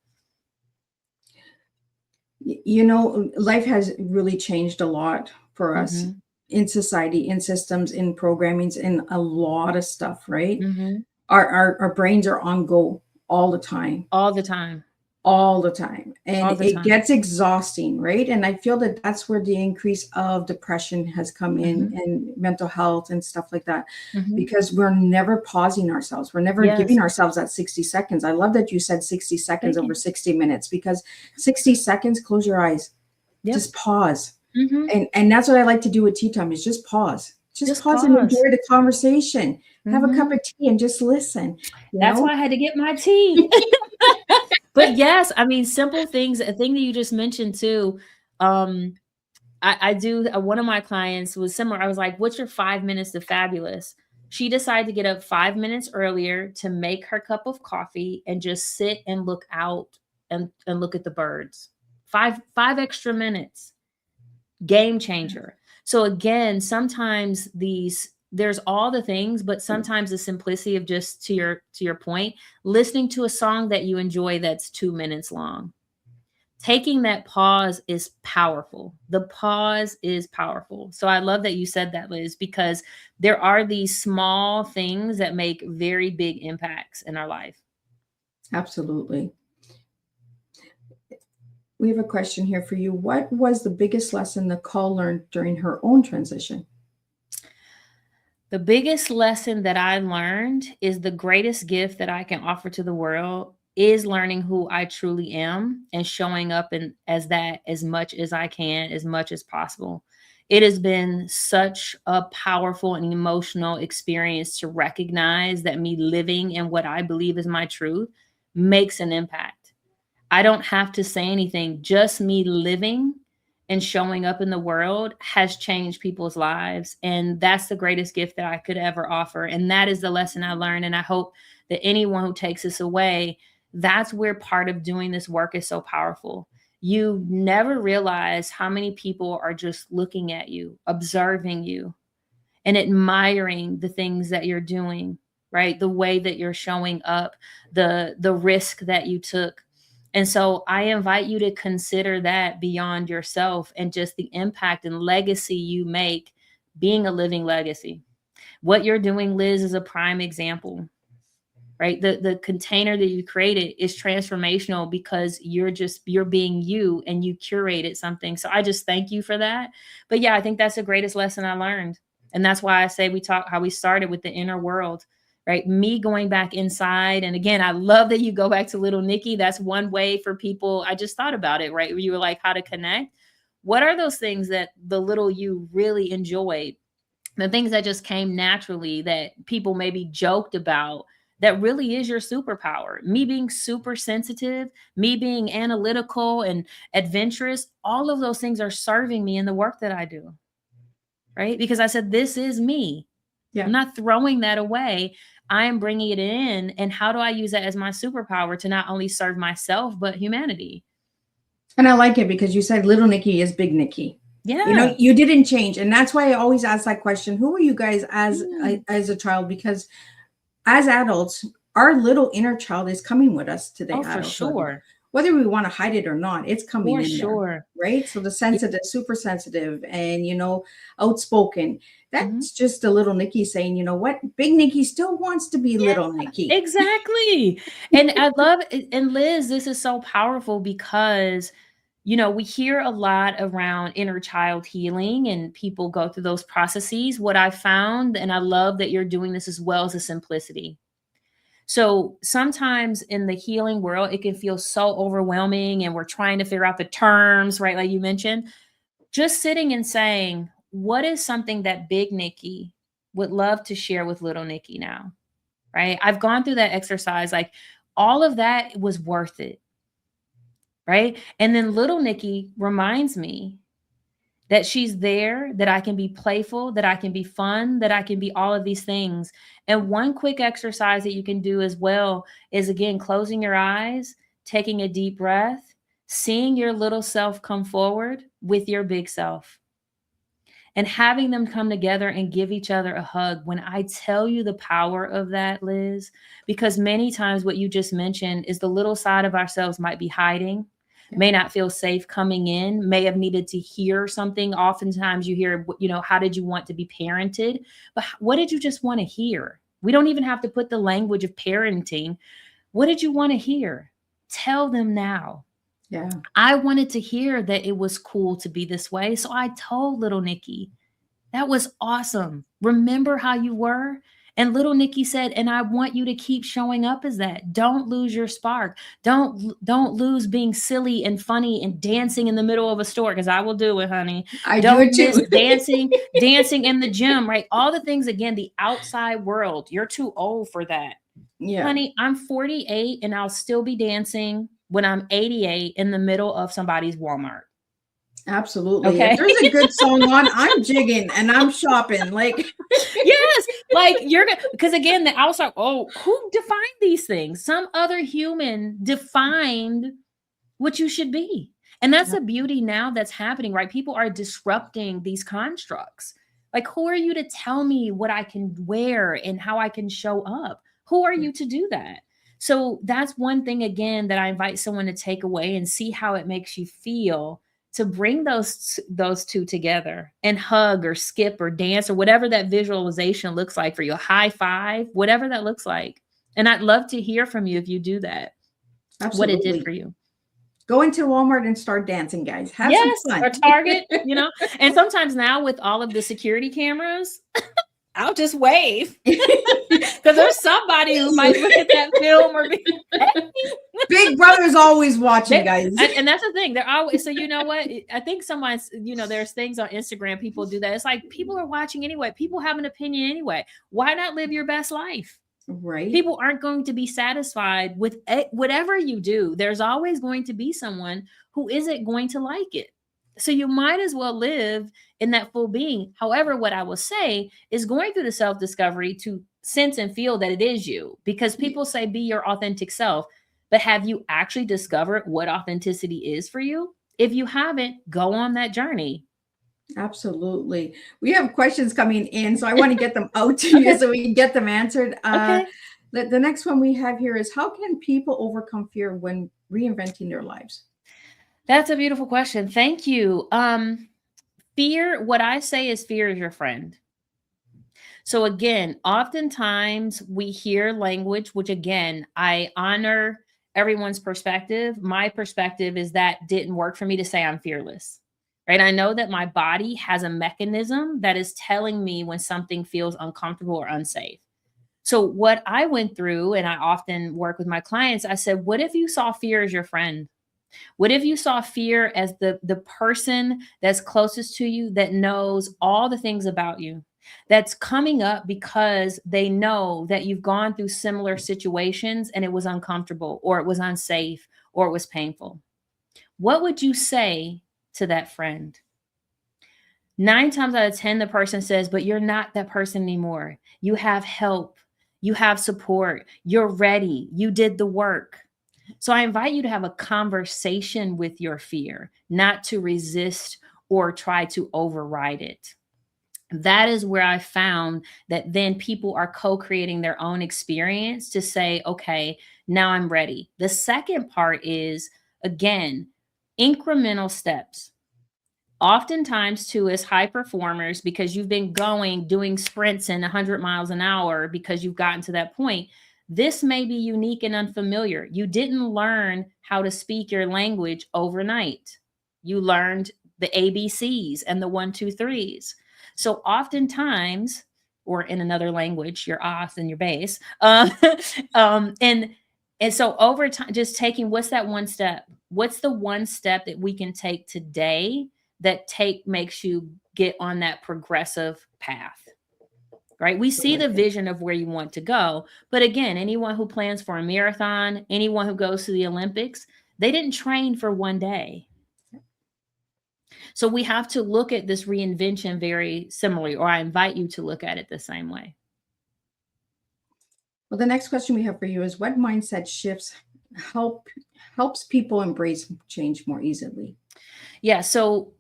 Speaker 2: You know, life has really changed a lot for us
Speaker 3: Mhm.
Speaker 2: in society, in systems, in programmings, in a lot of stuff, right?
Speaker 3: Mhm.
Speaker 2: Our brains are on go all the time,
Speaker 3: All the time.
Speaker 2: all the time. And
Speaker 3: All the
Speaker 2: it
Speaker 3: time.
Speaker 2: gets exhausting, right? And I feel that that's where the increase of depression has come in,
Speaker 3: Mhm.
Speaker 2: and mental health and stuff like that,
Speaker 3: Mhm.
Speaker 2: because we're never pausing ourselves. We're never
Speaker 3: Yes.
Speaker 2: giving ourselves that 60 seconds. I love that you said 60 seconds
Speaker 3: Thank
Speaker 2: over
Speaker 3: you.
Speaker 2: 60 minutes, because 60 seconds, close your eyes,
Speaker 3: Yep.
Speaker 2: just pause.
Speaker 3: Mhm.
Speaker 2: And that's what I like to do with tea time, is just pause. Just
Speaker 3: Just
Speaker 2: pause and
Speaker 3: pause.
Speaker 2: enjoy the conversation. Have a cup
Speaker 3: Mhm.
Speaker 2: of tea and just listen, you
Speaker 3: That's
Speaker 2: know?
Speaker 3: why I had to get my tea. But yes, I mean, simple things. A thing that you just mentioned too. Um, I do. One of my clients was similar. I was like, "What's your 5 minutes of fabulous?" She decided to get up 5 minutes earlier to make her cup of coffee and just sit and look out and look at the birds. Five extra minutes. Game changer. So again, sometimes there's all the things, but sometimes the simplicity of just to your point, listening to a song that you enjoy that's 2 minutes long. Taking that pause is powerful. The pause is powerful. So I love that you said that, Liz, because there are these small things that make very big impacts in our life.
Speaker 2: Absolutely. We have a question here for you. What was the biggest lesson Nicole learned during her own transition?
Speaker 3: The biggest lesson that I learned is the greatest gift that I can offer to the world is learning who I truly am and showing up as that as much as I can, as much as possible. It has been such a powerful and emotional experience to recognize that me living in what I believe is my truth makes an impact. I don't have to say anything, just me living and showing up in the world has changed people's lives. And that's the greatest gift that I could ever offer. And that is the lesson I learned. And I hope that anyone who takes this away, that's where part of doing this work is so powerful. You never realize how many people are just looking at you, observing you, and admiring the things that you're doing, right? The way that you're showing up, the risk that you took. And so I invite you to consider that beyond yourself and just the impact and legacy you make being a living legacy. What you're doing, Liz, is a prime example. right? The container that you created is transformational because you're being you and you curated something. So I just thank you for that. But yeah, I think that's the greatest lesson I learned. And that's why I say we talk how we started with the inner world, right? Me going back inside. And again, I love that you go back to little Nikki. That's one way for people. I just thought about it, right? You were like, how to connect. What are those things that the little you really enjoyed? The things that just came naturally that people maybe joked about, that really is your superpower. Me being super sensitive, me being analytical and adventurous, all of those things are serving me in the work that I do, right? Because I said, this is me.
Speaker 2: Yeah.
Speaker 3: I'm not throwing that away. I am bringing it in. And how do I use that as my superpower to not only serve myself, but humanity?
Speaker 2: And I like it because you said little Nikki is big Nikki.
Speaker 3: Yeah.
Speaker 2: You know, you didn't change. And that's why I always ask that question. Who were you guys as a child? Because as adults, our little inner child is coming with us to the adulthood.
Speaker 3: For sure.
Speaker 2: Whether we want to hide it or not, it's coming in
Speaker 3: there,
Speaker 2: right? So the sensitive, super sensitive, and, you know, outspoken, that's just a little Nikki saying, you know what, big Nikki still wants to be little Nikki.
Speaker 3: Exactly. And I love it. And Liz, this is so powerful because, you know, we hear a lot around inner child healing and people go through those processes. What I found, and I love that you're doing this as well, is the simplicity. So sometimes in the healing world, it can feel so overwhelming and we're trying to figure out the terms, right? Like you mentioned, just sitting and saying, what is something that big Nikki would love to share with little Nikki now, right? I've gone through that exercise. Like all of that was worth it, right? And then little Nikki reminds me that she's there, that I can be playful, that I can be fun, that I can be all of these things. And one quick exercise that you can do as well is, again, closing your eyes, taking a deep breath, seeing your little self come forward with your big self, and having them come together and give each other a hug. When I tell you the power of that, Liz, because many times what you just mentioned is the little side of ourselves might be hiding, may not feel safe coming in, may have needed to hear something. Oftentimes you hear, you know, how did you want to be parented? But what did you just want to hear? We don't even have to put the language of parenting. What did you want to hear? Tell them now.
Speaker 2: Yeah.
Speaker 3: I wanted to hear that it was cool to be this way. So I told little Nikki, that was awesome. Remember how you were? And little Nikki said, and I want you to keep showing up as that. Don't lose your spark. Don't lose being silly and funny and dancing in the middle of a store, because I will do it, honey.
Speaker 2: I
Speaker 3: don't
Speaker 2: do it too.
Speaker 3: dancing in the gym, right? All the things, again, the outside world. You're too old for that.
Speaker 2: Yeah.
Speaker 3: Honey, I'm 48 and I'll still be dancing when I'm 88 in the middle of somebody's Walmart.
Speaker 2: Absolutely.
Speaker 3: Okay.
Speaker 2: If there's a good song on, I'm jigging and I'm shopping. Like,
Speaker 3: yes, like you're gonna, because again, I was like, oh, who defined these things? Some other human defined what you should be. And that's the beauty now that's happening, right? People are disrupting these constructs. Like, who are you to tell me what I can wear and how I can show up? Who are you to do that? So that's one thing, again, that I invite someone to take away and see how it makes you feel, to bring those two together and hug or skip or dance or whatever that visualization looks like for you, a high five, whatever that looks like. And I'd love to hear from you if you do that.
Speaker 2: Absolutely.
Speaker 3: What it did for you.
Speaker 2: Go into Walmart and start dancing, guys. Have some fun.
Speaker 3: Or Target, you know. And sometimes now with all of the security cameras, I'll just wave. Because there's somebody who might look at that film or be
Speaker 2: Big Brother's always watching, guys.
Speaker 3: And that's the thing. They're always, so you know what? I think someone's, you know, there's things on Instagram, people do that. It's like people are watching anyway. People have an opinion anyway. Why not live your best life?
Speaker 2: Right.
Speaker 3: People aren't going to be satisfied with whatever you do. There's always going to be someone who isn't going to like it. So you might as well live in that full being. However, what I will say is going through the self-discovery to sense and feel that it is you, because people say be your authentic self, but have you actually discovered what authenticity is for you? If you haven't, go on that journey.
Speaker 2: Absolutely. We have questions coming in, so I want to get them out to you so we can get them answered.
Speaker 3: Okay.
Speaker 2: The next one we have here is, how can people overcome fear when reinventing their lives?
Speaker 3: That's a beautiful question. Thank you. Fear, what I say is fear is your friend. So again, oftentimes we hear language, which again, I honor everyone's perspective. My perspective is that didn't work for me to say I'm fearless. Right? I know that my body has a mechanism that is telling me when something feels uncomfortable or unsafe. So what I went through, and I often work with my clients, I said, what if you saw fear as your friend? What if you saw fear as the person that's closest to you, that knows all the things about you, that's coming up because they know that you've gone through similar situations and it was uncomfortable or it was unsafe or it was painful? What would you say to that friend? 9 times out of 10, the person says, but you're not that person anymore. You have help. You have support. You're ready. You did the work. So I invite you to have a conversation with your fear, not to resist or try to override it. That is where I found that then people are co-creating their own experience to say, okay, now I'm ready. The second part is, again, incremental steps. Oftentimes, too, as high performers, because you've been doing sprints in 100 miles an hour because you've gotten to that point, this may be unique and unfamiliar. You didn't learn how to speak your language overnight. You learned the ABCs and the one, two, threes. So oftentimes, or in another language, your os and your base. And so over time, just taking, what's that one step? What's the one step that we can take today that makes you get on that progressive path? Right? We see the vision of where you want to go. But again, anyone who plans for a marathon, anyone who goes to the Olympics, they didn't train for one day. So we have to look at this reinvention very similarly, or I invite you to look at it the same way.
Speaker 2: Well, the next question we have for you is, what mindset shifts helps people embrace change more easily?
Speaker 3: Yeah. So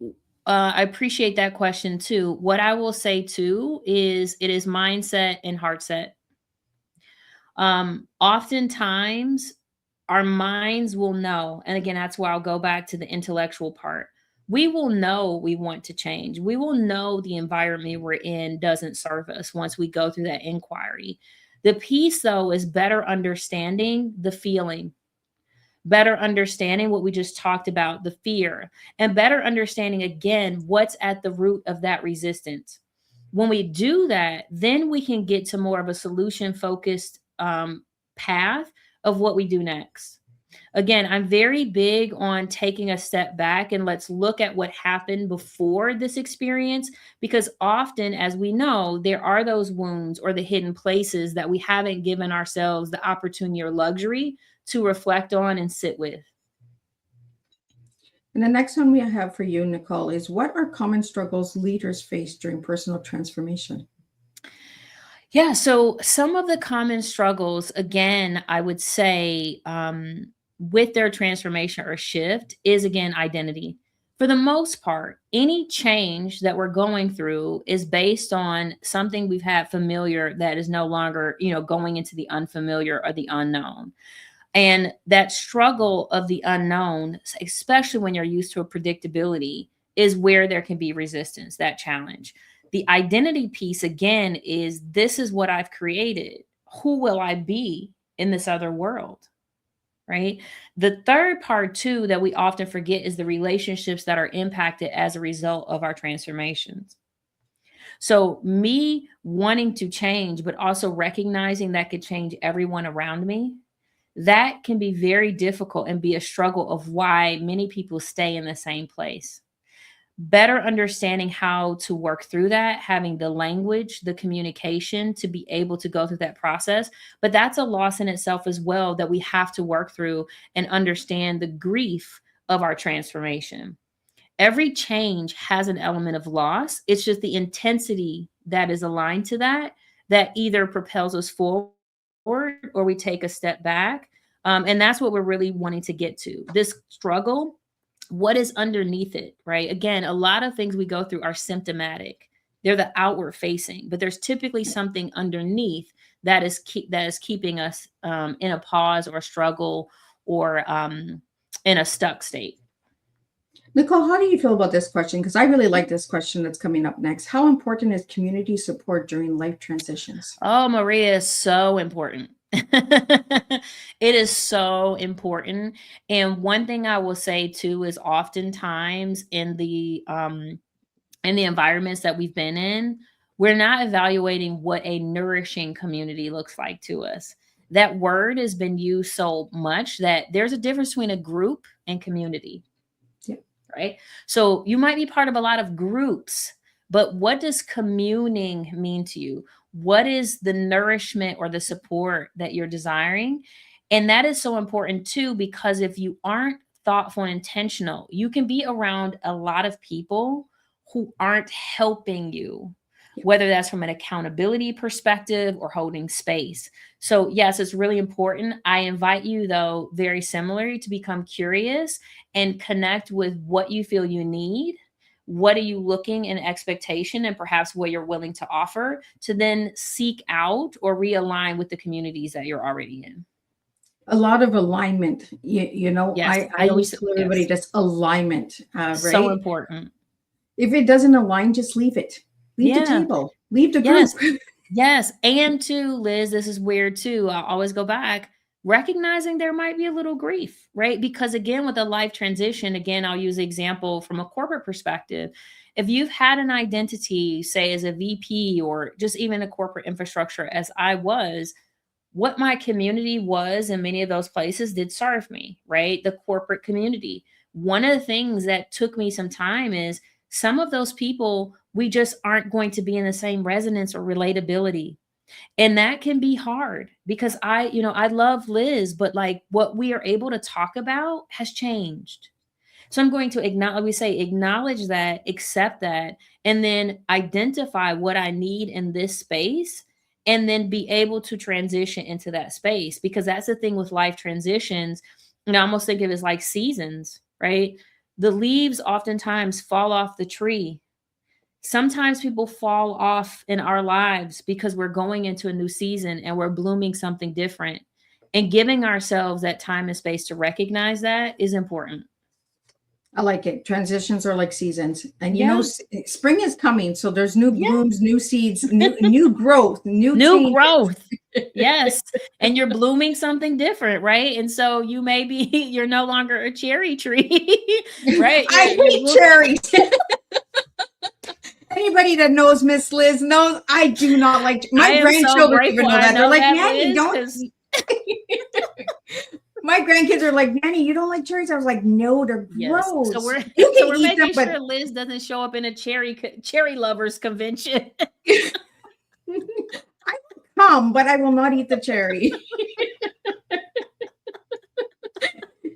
Speaker 3: I appreciate that question too. What I will say too is it is mindset and heart set. Oftentimes our minds will know, and again, that's where I'll go back to the intellectual part. We will know we want to change. We will know the environment we're in doesn't serve us once we go through that inquiry. The piece, though, is better understanding the feeling, better understanding what we just talked about, the fear, and better understanding, again, what's at the root of that resistance. When we do that, then we can get to more of a solution focused path of what we do next. Again, I'm very big on taking a step back and let's look at what happened before this experience, because often, as we know, there are those wounds or the hidden places that we haven't given ourselves the opportunity or luxury to reflect on and sit with.
Speaker 2: And the next one we have for you, Nicole, is, what are common struggles leaders face during personal transformation?
Speaker 3: Yeah, so some of the common struggles, again, I would say with their transformation or shift is, again, identity. For the most part, any change that we're going through is based on something we've had familiar that is no longer, going into the unfamiliar or the unknown. And that struggle of the unknown, especially when you're used to a predictability, is where there can be resistance, that challenge. The identity piece, again, is this is what I've created. Who will I be in this other world? Right. The third part, too, that we often forget is the relationships that are impacted as a result of our transformations. So, me wanting to change, but also recognizing that could change everyone around me, that can be very difficult and be a struggle of why many people stay in the same place. Better understanding how to work through that, having the language, the communication to be able to go through that process. But that's a loss in itself as well that we have to work through and understand the grief of our transformation. Every change has an element of loss. It's just the intensity that is aligned to that that either propels us forward or we take a step back. And that's what we're really wanting to get to. This struggle, what is underneath it, right? Again, a lot of things we go through are symptomatic. They're the outward facing, but there's typically something underneath that is keeping us in a pause or a struggle or in a stuck state.
Speaker 2: Nicole, how do you feel about this question? Because I really like this question that's coming up next. How important is community support during life transitions?
Speaker 3: Oh, Maria is so important. It is so important. And one thing I will say too is oftentimes in the environments that we've been in, we're not evaluating what a nourishing community looks like to us. That word has been used so much that there's a difference between a group and community,
Speaker 2: Yeah.
Speaker 3: right? So you might be part of a lot of groups, but what does communing mean to you? What is the nourishment or the support that you're desiring? And that is so important too, because if you aren't thoughtful and intentional, you can be around a lot of people who aren't helping you, whether that's from an accountability perspective or holding space. So, yes, it's really important. I invite you, though, very similarly, to become curious and connect with what you feel you need. What are you looking in expectation, and perhaps what you're willing to offer, to then seek out or realign with the communities that you're already in.
Speaker 2: A lot of alignment.
Speaker 3: Yes,
Speaker 2: I always tell everybody
Speaker 3: yes,
Speaker 2: that's alignment,
Speaker 3: so
Speaker 2: right?
Speaker 3: important.
Speaker 2: If it doesn't align, just leave it. Leave the
Speaker 3: Yeah,
Speaker 2: table. Leave the group.
Speaker 3: yes. Yes. And too, Liz, this is weird too. I always go back, recognizing there might be a little grief, right? Because again, with a life transition, again, I'll use the example from a corporate perspective. If you've had an identity, say as a VP or just even a corporate infrastructure, as I was, what my community was in many of those places did serve me, right? The corporate community. One of the things that took me some time is some of those people, we just aren't going to be in the same resonance or relatability. And that can be hard because I love Liz, but like what we are able to talk about has changed. So I'm going to acknowledge, we say, acknowledge that, accept that, and then identify what I need in this space, and then be able to transition into that space. Because that's the thing with life transitions. And I almost think of it as like seasons, right? The leaves oftentimes fall off the tree. Sometimes people fall off in our lives because we're going into a new season and we're blooming something different. And giving ourselves that time and space to recognize that is important.
Speaker 2: I like it. Transitions are like seasons, and
Speaker 3: Yeah.
Speaker 2: spring is coming, so there's new
Speaker 3: Yeah.
Speaker 2: blooms, new seeds, new growth, new
Speaker 3: New
Speaker 2: changes.
Speaker 3: growth. Yes. And you're blooming something different, right? And so you may be, you're no longer a cherry tree, right?
Speaker 2: I hate cherries. Anybody that knows Miss Liz knows I do not like.
Speaker 3: I
Speaker 2: My
Speaker 3: am so
Speaker 2: grandchildren
Speaker 3: grateful
Speaker 2: even know
Speaker 3: I
Speaker 2: that. They're
Speaker 3: know
Speaker 2: like,
Speaker 3: that,
Speaker 2: Nanny,
Speaker 3: Liz,
Speaker 2: don't.
Speaker 3: 'cause
Speaker 2: My grandkids are like, Nanny, you don't like cherries? I was like, no, they're
Speaker 3: yes.
Speaker 2: gross.
Speaker 3: So we're
Speaker 2: You
Speaker 3: so
Speaker 2: can
Speaker 3: we're
Speaker 2: eat them,
Speaker 3: making
Speaker 2: but
Speaker 3: sure Liz doesn't show up in a cherry lovers convention.
Speaker 2: I will come, but I will not eat the cherry.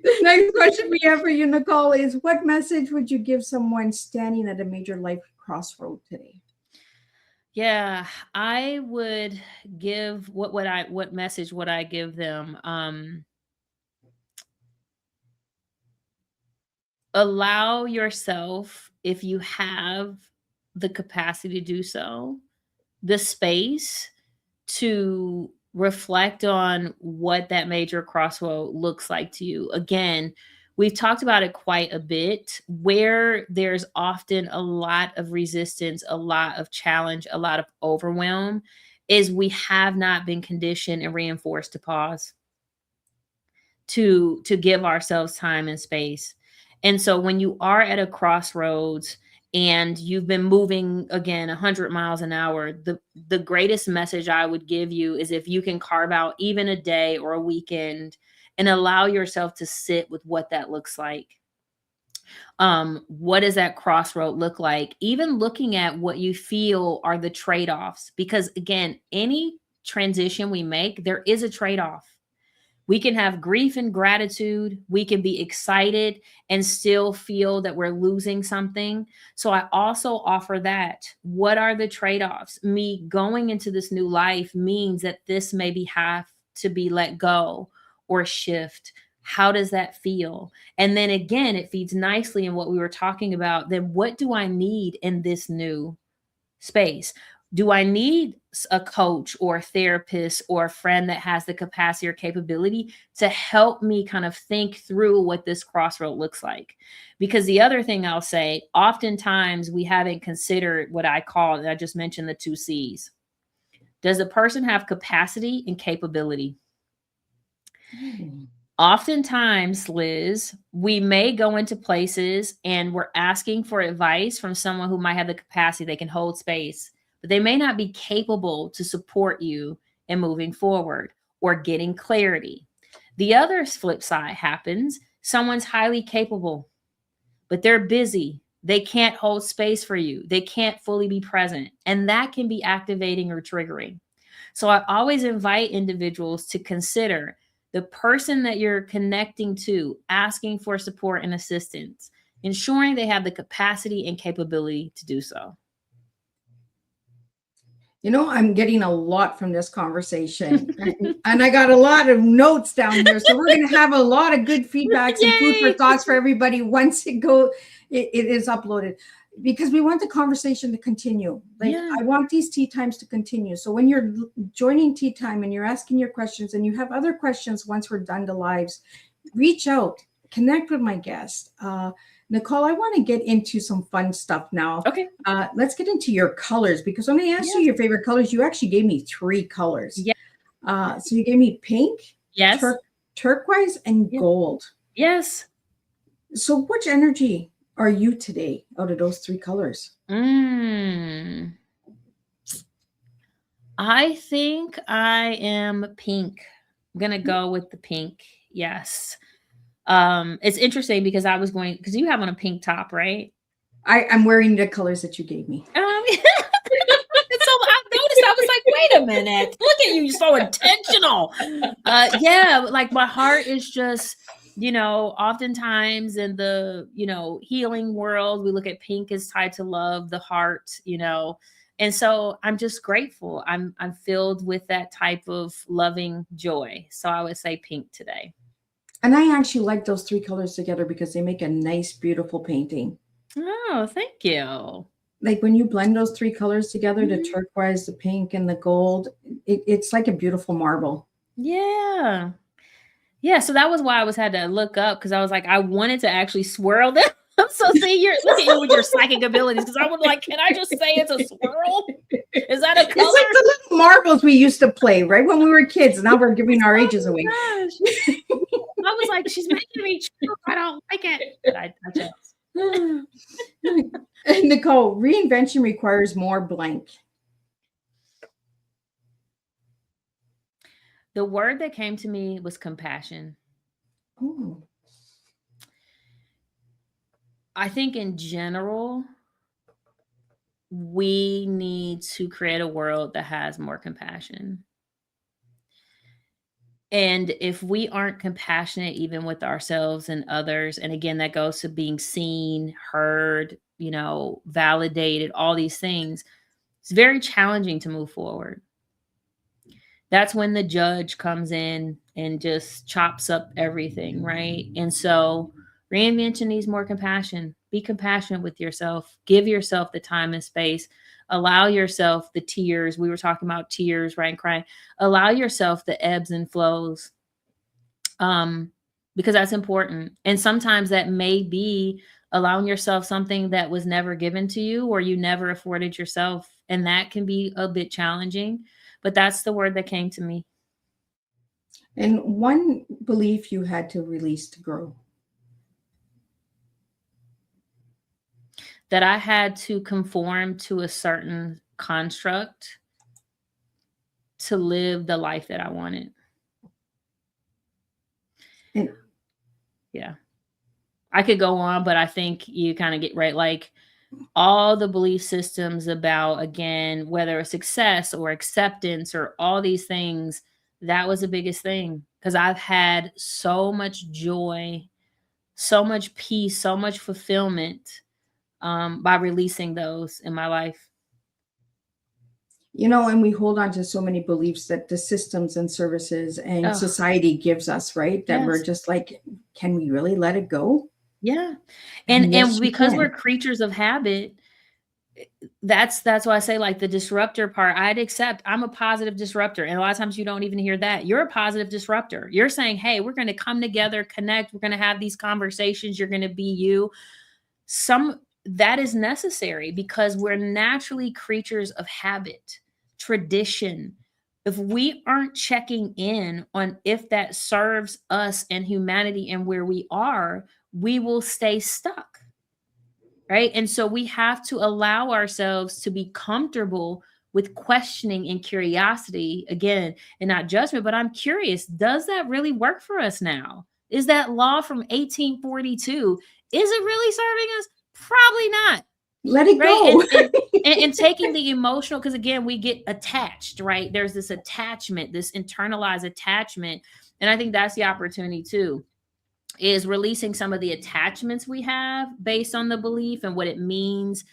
Speaker 2: The next question we have for you, Nicole, is what message would you give someone standing at a major life crossroad today?
Speaker 3: Yeah, I would give what message would I give them? Allow yourself, if you have the capacity to do so, the space to reflect on what that major crossroad looks like to you. Again, we've talked about it quite a bit, where there's often a lot of resistance, a lot of challenge, a lot of overwhelm, is we have not been conditioned and reinforced to pause, to give ourselves time and space. And so when you are at a crossroads and you've been moving again 100 miles an hour, the greatest message I would give you is if you can carve out even a day or a weekend and allow yourself to sit with what that looks like. What does that crossroad look like? Even looking at what you feel are the trade-offs, because again, any transition we make, there is a trade-off. We can have grief and gratitude. We can be excited and still feel that we're losing something. So I also offer that. What are the trade-offs? Me going into this new life means that this maybe have to be let go or shift. How does that feel? And then again, it feeds nicely in what we were talking about. Then what do I need in this new space? Do I need a coach or a therapist or a friend that has the capacity or capability to help me kind of think through what this crossroad looks like? Because the other thing I'll say, oftentimes we haven't considered what I call, and I just mentioned the 2 C's. Does the person have capacity and capability? Oftentimes, Liz, we may go into places and we're asking for advice from someone who might have the capacity, they can hold space, but they may not be capable to support you in moving forward or getting clarity. The other flip side happens, someone's highly capable, but they're busy. They can't hold space for you. They can't fully be present. And that can be activating or triggering. So I always invite individuals to consider the person that you're connecting to, asking for support and assistance, ensuring they have the capacity and capability to do so.
Speaker 2: You know, I'm getting a lot from this conversation, and I got a lot of notes down here. So we're going to have a lot of good feedbacks and food for thoughts for everybody once it is uploaded, because we want the conversation to continue. Like, I want these tea times to continue. So when you're joining tea time and you're asking your questions and you have other questions once we're done the lives, reach out, connect with my guest. Nicole, I want to get into some fun stuff now.
Speaker 3: Okay.
Speaker 2: Let's get into your colors, because when I asked you your favorite colors, you actually gave me 3 colors.
Speaker 3: Yeah.
Speaker 2: So you gave me pink,
Speaker 3: yes,
Speaker 2: turquoise, and gold.
Speaker 3: Yes.
Speaker 2: So which energy are you today out of those 3 colors?
Speaker 3: I think I am pink. I'm going to go with the pink. Yes. It's interesting because because you have on a pink top, right?
Speaker 2: I'm wearing the colors that you gave me.
Speaker 3: So I noticed, I was like, wait a minute, look at you, you're so intentional. Yeah, like my heart is just, oftentimes in the, healing world, we look at pink as tied to love, the heart, and so I'm just grateful. I'm filled with that type of loving joy. So I would say pink today.
Speaker 2: And I actually like those 3 colors together because they make a nice, beautiful painting.
Speaker 3: Oh, thank you.
Speaker 2: Like when you blend those 3 colors together, the turquoise, the pink, and the gold, it's like a beautiful marble.
Speaker 3: Yeah. Yeah. So that was why I had to look up, because I was like, I wanted to actually swirl them. So see, look at you with your psychic abilities, because I was like, can I just say it's a swirl? Is that a color?
Speaker 2: It's like the little marbles we used to play, right, when we were kids. Now we're giving our ages away.
Speaker 3: Gosh. I was like, she's making me choke. I don't like it. But I chose.
Speaker 2: Nicole, reinvention requires more blank.
Speaker 3: The word that came to me was compassion.
Speaker 2: Ooh.
Speaker 3: I think in general, we need to create a world that has more compassion. And if we aren't compassionate even with ourselves and others, and again, that goes to being seen, heard, validated, all these things, it's very challenging to move forward. That's when the judge comes in and just chops up everything, right? And so reinvention needs more compassion. Be compassionate with yourself. Give yourself the time and space. Allow yourself the tears. We were talking about tears, right? And crying. Allow yourself the ebbs and flows, because that's important. And sometimes that may be allowing yourself something that was never given to you or you never afforded yourself. And that can be a bit challenging, but that's the word that came to me.
Speaker 2: And one belief you had to release to grow.
Speaker 3: That I had to conform to a certain construct to live the life that I wanted. Yeah. I could go on, but I think you kind of get right. Like all the belief systems about, again, whether it's success or acceptance or all these things, that was the biggest thing. Because I've had so much joy, so much peace, so much fulfillment by releasing those in my life.
Speaker 2: And we hold on to so many beliefs that the systems and services and society gives us, right? That we're just like, can we really let it go?
Speaker 3: Yeah. And because we're creatures of habit, that's why I say, like, the disruptor part, I'd accept I'm a positive disruptor. And a lot of times you don't even hear that. You're a positive disruptor. You're saying, hey, we're going to come together, connect, we're going to have these conversations, you're going to be you. That is necessary because we're naturally creatures of habit, tradition. If we aren't checking in on if that serves us and humanity and where we are, we will stay stuck. Right. And so we have to allow ourselves to be comfortable with questioning and curiosity again, and not judgment, but I'm curious, does that really work for us now? Is that law from 1842, is it really serving us? Probably not.
Speaker 2: Let it
Speaker 3: Right.
Speaker 2: go.
Speaker 3: And taking the emotional, because again, we get attached, right? There's this attachment, this internalized attachment. And I think that's the opportunity too, is releasing some of the attachments we have based on the belief and what it means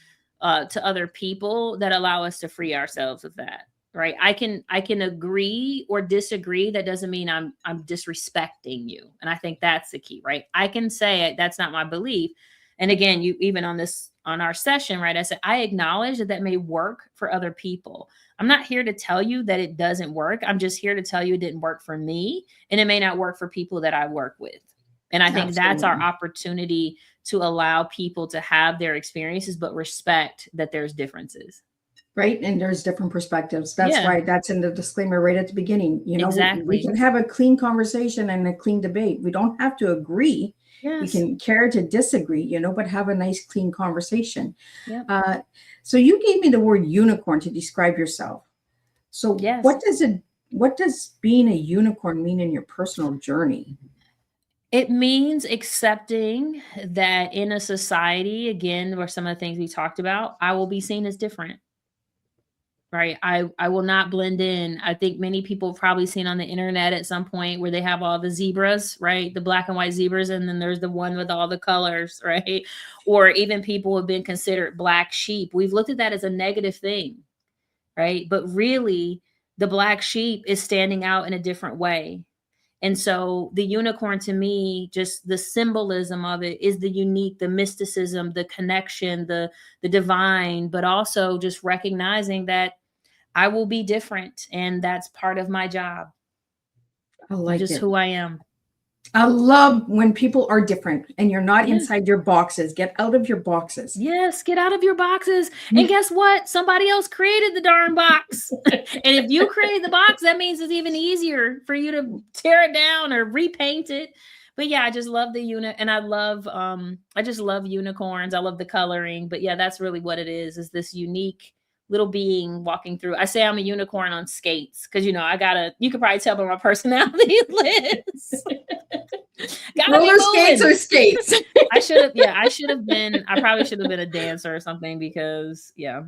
Speaker 3: to other people, that allow us to free ourselves of that. Right. I can agree or disagree. That doesn't mean I'm disrespecting you. And I think that's the key, right? I can say that's not my belief. And again, you even on our session, right? I said, I acknowledge that may work for other people. I'm not here to tell you that it doesn't work. I'm just here to tell you it didn't work for me. And it may not work for people that I work with. And I think that's our opportunity to allow people to have their experiences, but respect that there's differences.
Speaker 2: Right. And there's different perspectives. That's why that's in the disclaimer right at the beginning. You know,
Speaker 3: Exactly.
Speaker 2: we can have a clean conversation and a clean debate. We don't have to agree.
Speaker 3: Yes.
Speaker 2: We can care to disagree, you know, but have a nice, clean conversation.
Speaker 3: Yep.
Speaker 2: So you gave me the word unicorn to describe yourself. So
Speaker 3: Yes.
Speaker 2: what does being a unicorn mean in your personal journey?
Speaker 3: It means accepting that in a society, again, where some of the things we talked about, I will be seen as different. Right. I will not blend in. I think many people have probably seen on the internet at some point where they have all the zebras, right? The black and white zebras. And then there's the one with all the colors, right? Or even people have been considered black sheep. We've looked at that as a negative thing, right? But really, the black sheep is standing out in a different way. And so the unicorn, to me, just the symbolism of it is the unique, the mysticism, the connection, the divine, but also just recognizing that I will be different. And that's part of my job.
Speaker 2: I like
Speaker 3: just
Speaker 2: it.
Speaker 3: who I am.
Speaker 2: I love when people are different and you're not inside your boxes. Get out of your boxes.
Speaker 3: Yes, get out of your boxes. And guess what? Somebody else created the darn box. And if you create the box, that means it's even easier for you to tear it down or repaint it. But yeah, I just love the unit, and I just love unicorns. I love the coloring. But yeah, that's really what it is this unique little being walking through. I say I'm a unicorn on skates because, you know, you could probably tell by my personality, Liz.
Speaker 2: Roller skates or skates?
Speaker 3: I probably should have been a dancer or something because, yeah,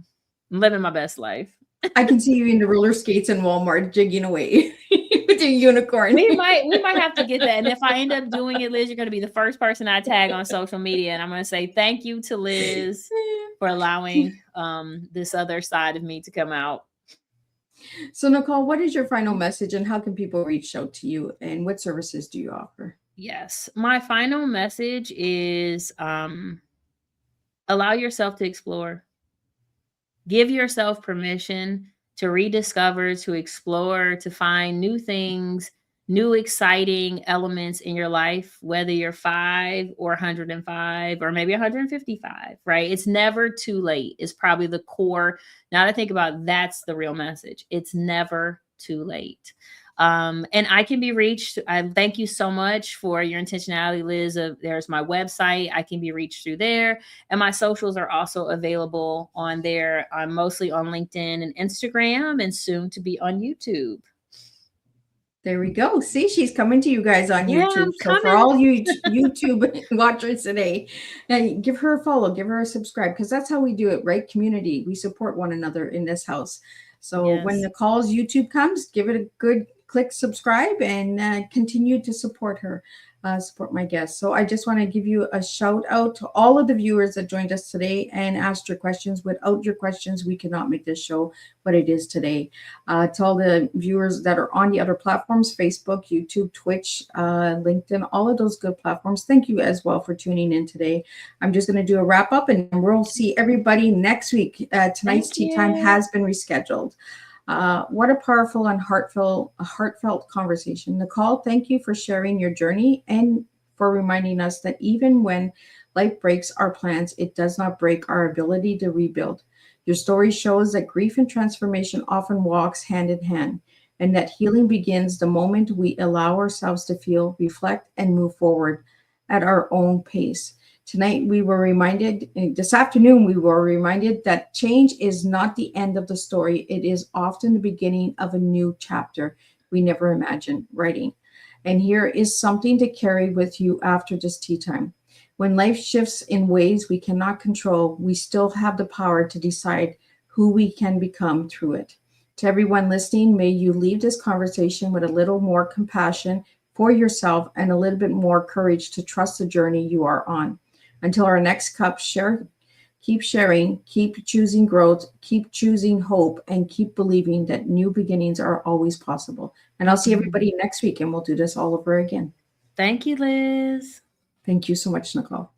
Speaker 3: I'm living my best life.
Speaker 2: I can see you in the roller skates in Walmart jigging away with your unicorn.
Speaker 3: We might have to get that. And if I end up doing it, Liz, you're going to be the first person I tag on social media. And I'm going to say thank you to Liz for allowing this other side of me to come out.
Speaker 2: So Nicole, what is your final message and how can people reach out to you and what services do you offer?
Speaker 3: Yes. My final message is allow yourself to explore. Give yourself permission to rediscover, to explore, to find new things, new exciting elements in your life, whether you're 5 or 105 or maybe 155, right? It's never too late. It's probably the core. Now that I think about it, that's the real message. It's never too late. And I can be reached. Thank you so much for your intentionality, Liz. There's my website. I can be reached through there. And my socials are also available on there. I'm mostly on LinkedIn and Instagram and soon to be on YouTube.
Speaker 2: There we go. See, she's coming to you guys on YouTube. So for all you YouTube watchers today, give her a follow, give her a subscribe, because that's how we do it, right? Community. We support one another in this house. So when Nicole's YouTube comes, give it a good click subscribe and continue to support her, support my guests. So I just want to give you a shout out to all of the viewers that joined us today and asked your questions. Without your questions, we cannot make this show what it is today. To all the viewers that are on the other platforms, Facebook, YouTube, Twitch, LinkedIn, all of those good platforms, thank you as well for tuning in today. I'm just going to do a wrap up and we'll see everybody next week. Tonight's tea time has been rescheduled. What a powerful and heartfelt conversation. Nicole, thank you for sharing your journey and for reminding us that even when life breaks our plans, it does not break our ability to rebuild. Your story shows that grief and transformation often walks hand in hand, and that healing begins the moment we allow ourselves to feel, reflect, and move forward at our own pace. Tonight, this afternoon, we were reminded that change is not the end of the story. It is often the beginning of a new chapter we never imagined writing. And here is something to carry with you after this tea time. When life shifts in ways we cannot control, we still have the power to decide who we can become through it. To everyone listening, may you leave this conversation with a little more compassion for yourself and a little bit more courage to trust the journey you are on. Until our next cup, keep sharing, keep choosing growth, keep choosing hope, and keep believing that new beginnings are always possible. And I'll see everybody next week, and we'll do this all over again.
Speaker 3: Thank you, Liz.
Speaker 2: Thank you so much, Nicole.